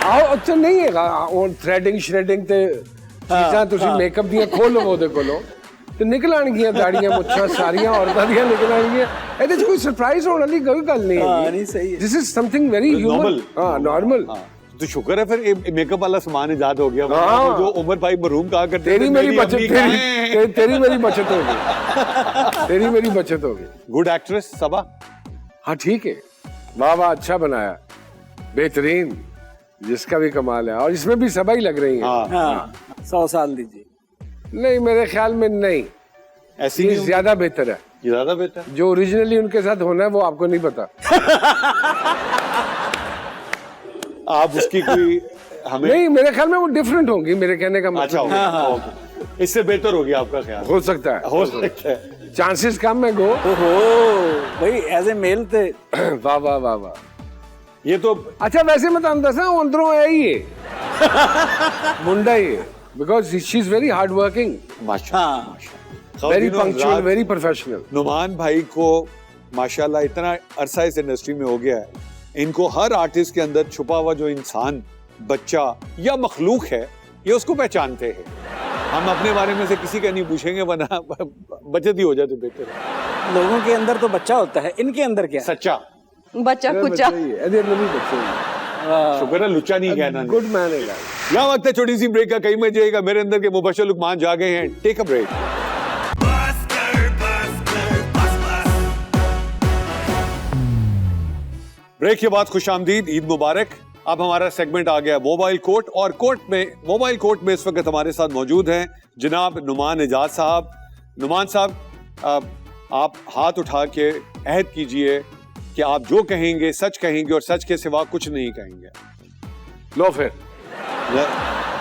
आओ, अच्छा नहीं है और थ्रेडिंग श्रेडिंग ते चीज़ां तुसी मेकअप दियां खोलो ओदे कोलो ते निकल आणगियां, दाड़ियां मुच्छां सारियां औरतां दियां निकल आणगियां। ਇਹਦੇ 'ਚ ਕੋਈ ਸਰਪ੍ਰਾਈਜ਼ ਹੋਣ ਵਾਲੀ ਕੋਈ ਗੱਲ ਨਹੀਂ ਹੈ। नहीं सही है। This is something very normal. हाँ, नॉर्मल। तो शुक्र है फिर मेकअप वाला सामान इजाद हो गया। हाँ। जो उमर भाई मरूम कहा करते तेरी थे, मेरी बचत, अम्मी कहाँ हैं? तेरी मेरी बचत होगी, तेरी मेरी बचत होगी। गुड एक्ट्रेस सबा। हाँ ठीक है, वाह वाह, अच्छा बनाया, बेहतरीन, जिसका भी कमाल है। और इसमें भी सबा ही लग रही है। हाँ। हाँ, 100 साल दीजिए। नहीं, मेरे ख्याल में नहीं, ऐसी ये नहीं ज्यादा बेहतर है। ये ज्यादा बेहतर। जो ओरिजिनली उनके साथ होना है वो आपको नहीं पता। आप उसकी कोई हमें नहीं, मेरे ख्याल में वो डिफरेंट होंगी, मेरे कहने का अच्छा मतलब। होगा। ओके। इससे बेहतर होगी आपका ख्याल? हो सकता है, हो सकता है। चांसेस कम है गो। ओहो भाई, एज ए मेल थे। वाह वाह वाह वाह। ये तो अच्छा, वैसे मैं तुम दसा अंदरों है ही है मुंडा ही है, because she is very hard working, हाँ, very punctual, very professional. Numan भाई को माशाल्लाह इतना अरसा इस इंडस्ट्री में हो गया है, इनको हर आर्टिस्ट के अंदर छुपा हुआ जो इंसान, बच्चा या मखलूक है, ये उसको पहचानते हैं। हम अपने बारे में से किसी का नहीं पूछेंगे, वरना बचत ही हो जाती बेहतर। लोगों के अंदर तो बच्चा होता है, इनके अंदर क्या? सच्चा बच्चा कुचा। शुक्र है लुच्चा नहीं कहना। गुड मैन है। यहाँ वक्त है छोटी सी ब्रेक का, कहीं में जाएगा। मेरे अंदर के मुबश्शिर लुकमान जा गए हैं। Take a break. ब्रेक के बाद खुशामदीद, ईद मुबारक। अब हमारा सेगमेंट आ गया मोबाइल कोर्ट, और मोबाइल कोर्ट में इस वक्त हमारे साथ मौजूद हैं जनाब नुमान एजाज साहब। नुमान साहब, आप हाथ उठा के अहद कीजिए कि आप जो कहेंगे सच कहेंगे और सच के सिवा कुछ नहीं कहेंगे। लो फिर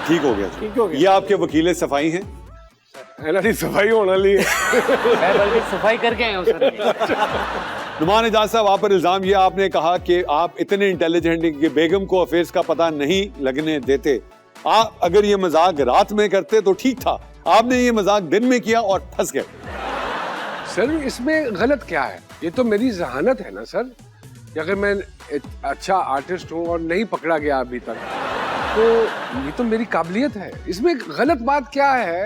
ठीक हो गया। ठीक हो गया। ये आपके वकील सफाई हैं? सफाई होने वाली है। मैं बल्कि सफाई करके आया हूँ सर। नुमान एजाज साहब, आप पर इल्जाम ये आपने कहा कि आप इतने इंटेलिजेंट हैं कि बेगम को अफेयर्स का पता नहीं लगने देते। आप अगर ये मजाक रात में करते तो ठीक था, आपने ये मजाक दिन में किया और फंस गए। सर, इसमें गलत क्या है? ये तो मेरी जहानत है ना सर, कि अगर मैं अच्छा आर्टिस्ट हूँ और नहीं पकड़ा गया अभी तक, तो ये तो मेरी काबिलियत है। इसमें गलत बात क्या है?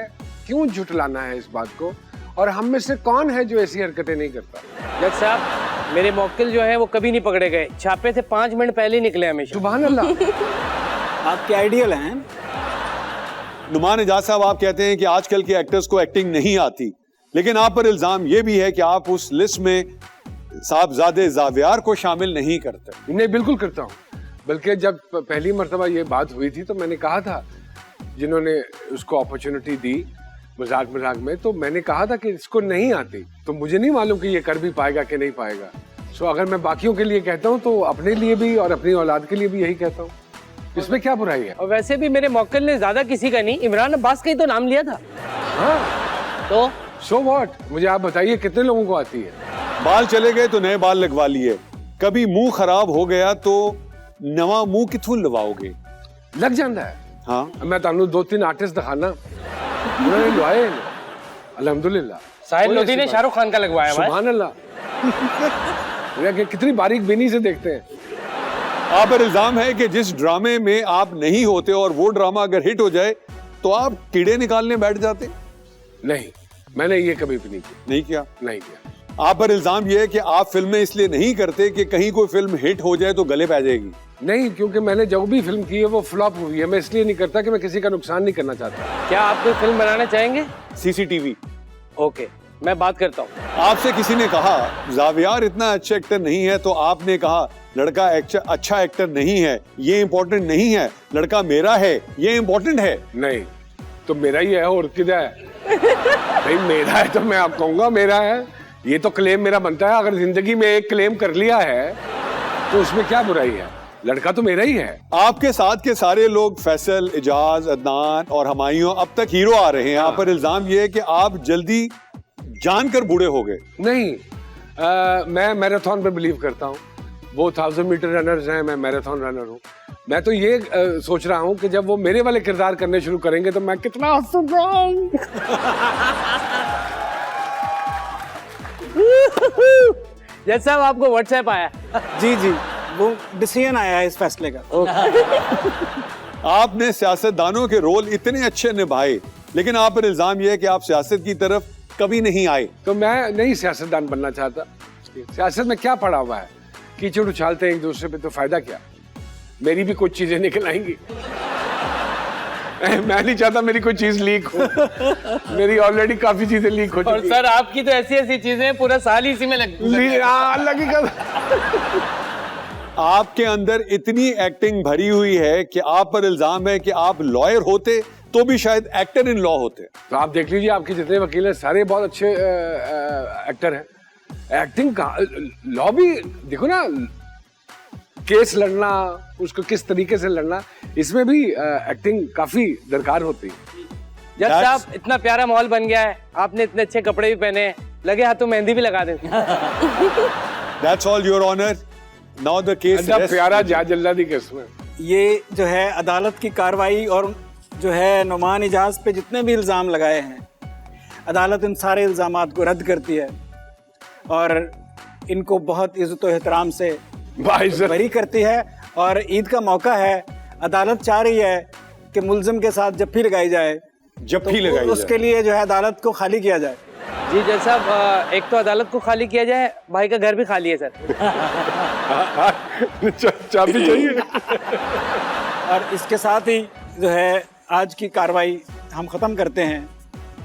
क्यों झुटलाना है इस बात को? और हम में से कौन है जो ऐसी हरकतें नहीं करता? जज साहब, मेरे मौक्किल जो है वो कभी नहीं पकड़े गए, छापे से 5 मिनट पहले ही निकले हमेशा। सुभान अल्लाह। आपके आइडियल हैं। नुमान इजाज साहब, आप कहते हैं कि आजकल के एक्टर्स को एक्टिंग नहीं आती, लेकिन आप पर इल्जाम ये भी है कि आप उस लिस्ट में साहबजादे ज़ावियार को शामिल नहीं करते। नहीं, बिल्कुल करता हूँ। बल्कि जब पहली मर्तबा ये बात हुई थी तो मैंने कहा था, जिन्होंने उसको अपॉर्चुनिटी दी मजाक मजाक में, तो मैंने कहा था कि इसको नहीं आती, तो मुझे नहीं मालूम कि ये कर भी पाएगा कि नहीं पाएगा। सो अगर मैं बाकियों के लिए कहता हूँ तो अपने लिए भी और अपनी औलाद के लिए भी यही कहता हूँ। इसमें क्या बुराई है? और वैसे भी मेरे मौक्किल ने ज्यादा किसी का नहीं, इमरान अब्बास का ही तो नाम लिया था। हाँ, तो सो व्हाट? मुझे आप बताइए कितने लोगों को आती है? बाल चले गए तो नए बाल लगवा लिए, कभी मुंह खराब हो गया तो नवा मुंह किथों लवाओगे? लग जाता है। हाँ, मैं तानू 2-3 आर्टिस्ट दिखाना, उन्होंने लवाए हैं। अल्हम्दुलिल्लाह। साहिद लोधी ने शाहरुख खान का लगवाया हुआ है। सुभान अल्लाह। कितनी बारीक बीनी से देखते हैं। आप पर इल्जाम है कि जिस ड्रामे में आप नहीं होते और वो ड्रामा अगर हिट हो जाए तो आप कीड़े निकालने बैठ जाते। नहीं, मैंने ये कभी भी नहीं किया। नहीं किया? नहीं किया। आप पर इल्जाम ये है कि आप फिल्में इसलिए नहीं करते कि कहीं कोई फिल्म हिट हो जाए तो गले पै जाएगी। नहीं, क्योंकि मैंने जो भी फिल्म की है वो फ्लॉप हुई है। मैं इसलिए नहीं करता कि मैं किसी का नुकसान नहीं करना चाहता। क्या आप कोई फिल्म बनाना चाहेंगे? सीसीटीवी। ओके, मैं बात करता हूँ। आपसे किसी ने कहा ज़ावियार इतना अच्छा एक्टर नहीं है, तो आपने कहा लड़का अच्छा एक्टर नहीं है, ये इम्पोर्टेंट नहीं है, लड़का मेरा है, ये इम्पोर्टेंट है। नहीं, तो मेरा ही है और किधर है? भाई मेरा है तो मैं आप कहूंगा मेरा है, ये तो क्लेम मेरा बनता है। अगर जिंदगी में एक क्लेम कर लिया है तो उसमें क्या बुराई है? लड़का तो मेरा ही है। आपके साथ के सारे लोग फैसल, इजाज, अदनान और हमायूं अब तक हीरो आ रहे हैं। आप पर इल्जाम ये है कि आप जल्दी जानकर बूढ़े हो गए। नहीं, मैं मैराथन पे बिलीव करता हूँ। वो 1000 मीटर रनर्स हैं, मैं मैराथन रनर हूँ। मैं तो ये सोच रहा हूँ कि जब वो मेरे वाले किरदार करने शुरू करेंगे तो मैं कितना हंसूंगा। जज साहब, आपको व्हाट्सएप आया? जी जी, वो डिसीजन आया है इस फैसले का। आपने सियासतदानों के रोल इतने अच्छे निभाए, लेकिन आप पर इल्जाम यह है कि आप सियासत की तरफ कभी नहीं आए। तो मैं नहीं सियासतदान बनना चाहता। सियासत में क्या पड़ा हुआ है? कीचड़ उछालते हैं एक दूसरे पे, तो फायदा क्या? मेरी भी कुछ चीजें निकल आएंगी। मैं नहीं चाहता मेरी कोई चीज लीक हो। मेरी ऑलरेडी काफी चीजें लीक हो चुकी। और सर, आपकी तो ऐसी ऐसी चीजें पूरा साल ही इसी में अल्लाह की कसम। आपके अंदर इतनी एक्टिंग भरी हुई है कि आप पर इल्जाम है कि आप लॉयर होते तो भी शायद एक्टर इन लॉ होते। तो आप देख लीजिए, आपके जितने वकील हैं सारे बहुत अच्छे एक्टर हैं। एक्टिंग का लॉ भी देखो ना, केस लड़ना, उसको किस तरीके से लड़ना, इसमें भी एक्टिंग काफी दरकार होती है। जज साहब, इतना प्यारा माहौल बन गया है, आपने इतने अच्छे कपड़े भी पहने हैं, लगे हाथों मेहंदी भी लगा दें। That's all, Your Honor. Now the case rests. प्यारा जज अल्लाह दी कसम। ये जो है अदालत की कार्रवाई और जो है नुमान इजाज पे जितने भी इल्ज़ाम लगाए हैं, अदालत इन सारे इल्ज़ामात को रद्द करती है और इनको बहुत इज़्ज़त और एहतराम से बरी करती है। और ईद का मौका है, अदालत चाह रही है कि मुल्ज़िम के साथ जफ्फी लगाई जाए, जफ्फी लगाई जाए, उसके लिए जो है अदालत को खाली किया जाए। जी जज साहब, एक तो अदालत को खाली किया जाए, भाई का घर भी खाली है सर। चाबी चाहिए। और इसके साथ ही जो है आज की कार्रवाई हम ख़त्म करते हैं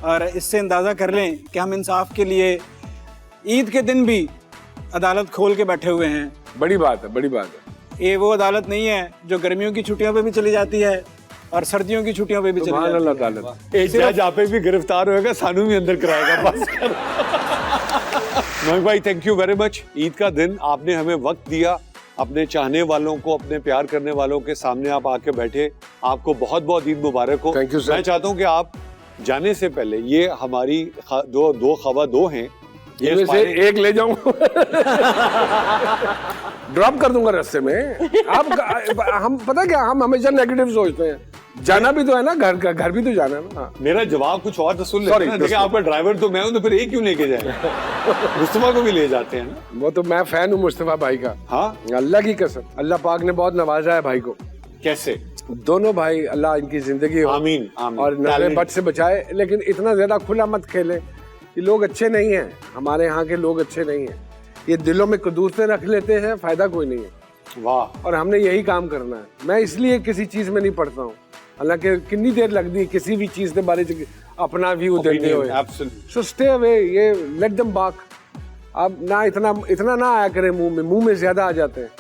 और इससे अंदाज़ा कर लें कि हम इंसाफ के लिए ईद के दिन भी अदालत खोल के बैठे हुए हैं। बड़ी बात है, बड़ी बात है। ये वो अदालत नहीं है जो गर्मियों की छुट्टियों पे भी चली जाती है और सर्दियों की छुट्टियों पे भी चली जाती है। एक जज आप पे भी गिरफ्तार होएगा, सानू भी अंदर कराएगा। बस मोहित भाई, thank you very much. Eid का दिन आपने हमें वक्त दिया, अपने चाहने वालों को, अपने प्यार करने वालों के सामने आप आके बैठे, आपको बहुत बहुत ईद मुबारक हो। Thank you sir. मैं चाहता हूँ कि आप जाने से पहले, ये हमारी दो खवा दो हैं, ये से एक ले जाऊं, ड्रॉप कर दूंगा रास्ते में। आप हम पता क्या, हम हमेशा नेगेटिव सोचते हैं। जाना भी तो है ना, घर भी तो जाना है ना। मेरा जवाब कुछ और तो सुन लेते हैं। देखिए, आपका ड्राइवर तो मैं हूं, तो फिर एक क्यों लेके जाए? मुस्तफा को भी ले जाते हैं ना। वो तो मैं फैन हूँ मुस्तफा भाई का। हाँ, अल्लाह की कसम, अल्लाह पाक ने बहुत नवाजा है भाई को। कैसे? दोनों भाई, अल्लाह इनकी जिंदगी हो, आमीन, आमीन। और नशे बद से बचाए, लेकिन इतना ज्यादा खुला मत खेले ये लोग अच्छे नहीं हैं, हमारे यहाँ के लोग अच्छे नहीं हैं, ये दिलों में कदूरतें रख लेते हैं, फायदा कोई नहीं है। वाह। और हमने यही काम करना है। मैं इसलिए किसी चीज में नहीं पढ़ता हूँ, हालांकि कितनी देर लगती है किसी भी चीज के बारे में अपना व्यू देते हुए। सो स्टे अवे, ये लेट देम बाक। अब ना इतना ना आया करें मुंह में ज्यादा आ जाते हैं।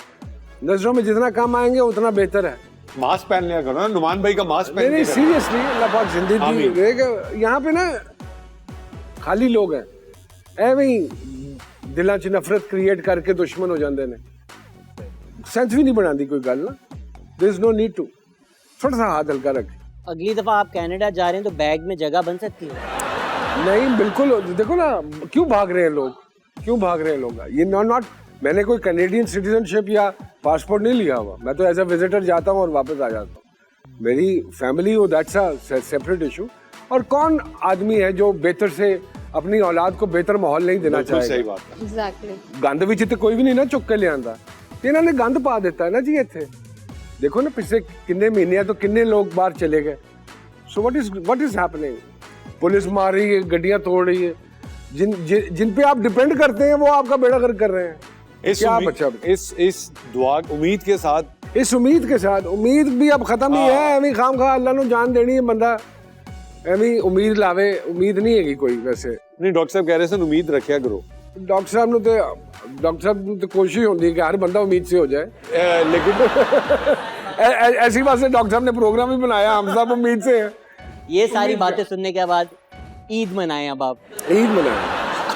नजरों में जितना कम आएंगे उतना बेहतर है। मास्क पहन लिया करो ना, नुमान भाई का मास्क पहन नहीं के सीरियसली, अल्लाह पाक जिंदगी देगा। यहाँ पे ना खाली लोग हैं, ਐਵੇਂ ਹੀ ਦਿਲਾਂ 'ਚ ਨਫ਼ਰਤ ਕ੍ਰੀਏਟ ਕਰਕੇ ਦੁਸ਼ਮਣ ਹੋ ਜਾਂਦੇ ਨੇ। सेंस भी नहीं बनाती कोई गल ना। There is no need to, थोड़ा सा हाथ हल्का रखें। अगली दफा आप कनाडा जा रहे हैं तो बैग में जगह बन सकती है। नहीं बिल्कुल, देखो ना क्यों भाग रहे हैं लोग, क्यों भाग रहे हैं लोग। ये नॉट मैंने कोई कैनेडियन सिटीजनशिप या पासपोर्ट नहीं लिया हुआ, मैं तो एज अ विजिटर जाता हूँ और वापस आ जाता हूँ। मेरी फैमिली हो, दैट्स अ सेपरेट इशू। और कौन आदमी है जो बेहतर से अपनी औलाद को बेहतर माहौल नहीं देना चाहेगा। सही बात है। एग्जैक्टली। गंद विच ते कोई भी नहीं ना चुक के ले आंदा, इन्होंने गंद पा दिता है ना जी इत्थे। देखो ना पिछले किन्ने महीने तो किन्ने लोग बाहर चले गए। So what is happening. Police मार रही है, गड्डियां तोड़ रही है, जिन पे आप डिपेंड करते हैं वो आपका बेड़ा गर्क कर रहे हैं। इस दुआ उम्मीद के साथ, इस उम्मीद के साथ, उम्मीद भी अब खत्म ही है। एवं खाम खा अल्लाह ने जान देनी है, बंदा एवं उम्मीद लावे, उम्मीद नहीं है कोई। वैसे नहीं, डॉक्टर साहब कह रहे हैं उम्मीद रखा करो। डॉक्टर साहब ने तो कोशिश होती है कि हर बंदा उम्मीद से हो जाए, लेकिन ऐसी बात से डॉक्टर साहब ने प्रोग्राम भी बनाया, हम सब उम्मीद से हैं। ये सारी बातें सुनने के बाद ईद मनाएं। अब आप ईद मनाएं।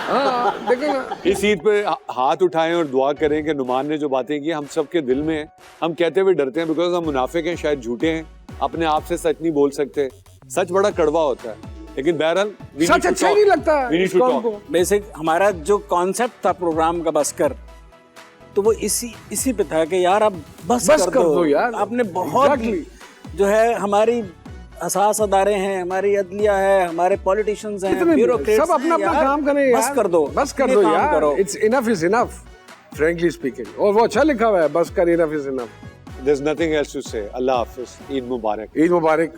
हाँ, देखो ना, इस ईद पे हाथ उठाएं और दुआ करें कि नुमान ने जो बातें की हम सबके दिल में है। हम कहते हुए डरते हैं बिकॉज हम मुनाफिक हैं, शायद झूठे हैं, अपने आप से सच नहीं बोल सकते। सच बड़ा कड़वा होता है, लेकिन बहरहाल सच अच्छा ही नहीं लगता है। बेसिक हमारा जो कॉन्सेप्ट था प्रोग्राम का बस कर, तो वो इसी पे था कि यार अब बस कर दो यार। आपने बहुत जो है हमारी असास अदारे हैं, हमारी अदलिया है, हमारे पॉलिटिशियंस हैं, ब्यूरोक्रेट्स सब अपना काम करें यार। बस कर दो, बस कर दो यार। It's enough is enough, frankly speaking. और वो अच्छा लिखा हुआ है, बस कर, enough is enough. There's nothing else to say. Allah Hafiz. Eid Mubarak. Eid Mubarak.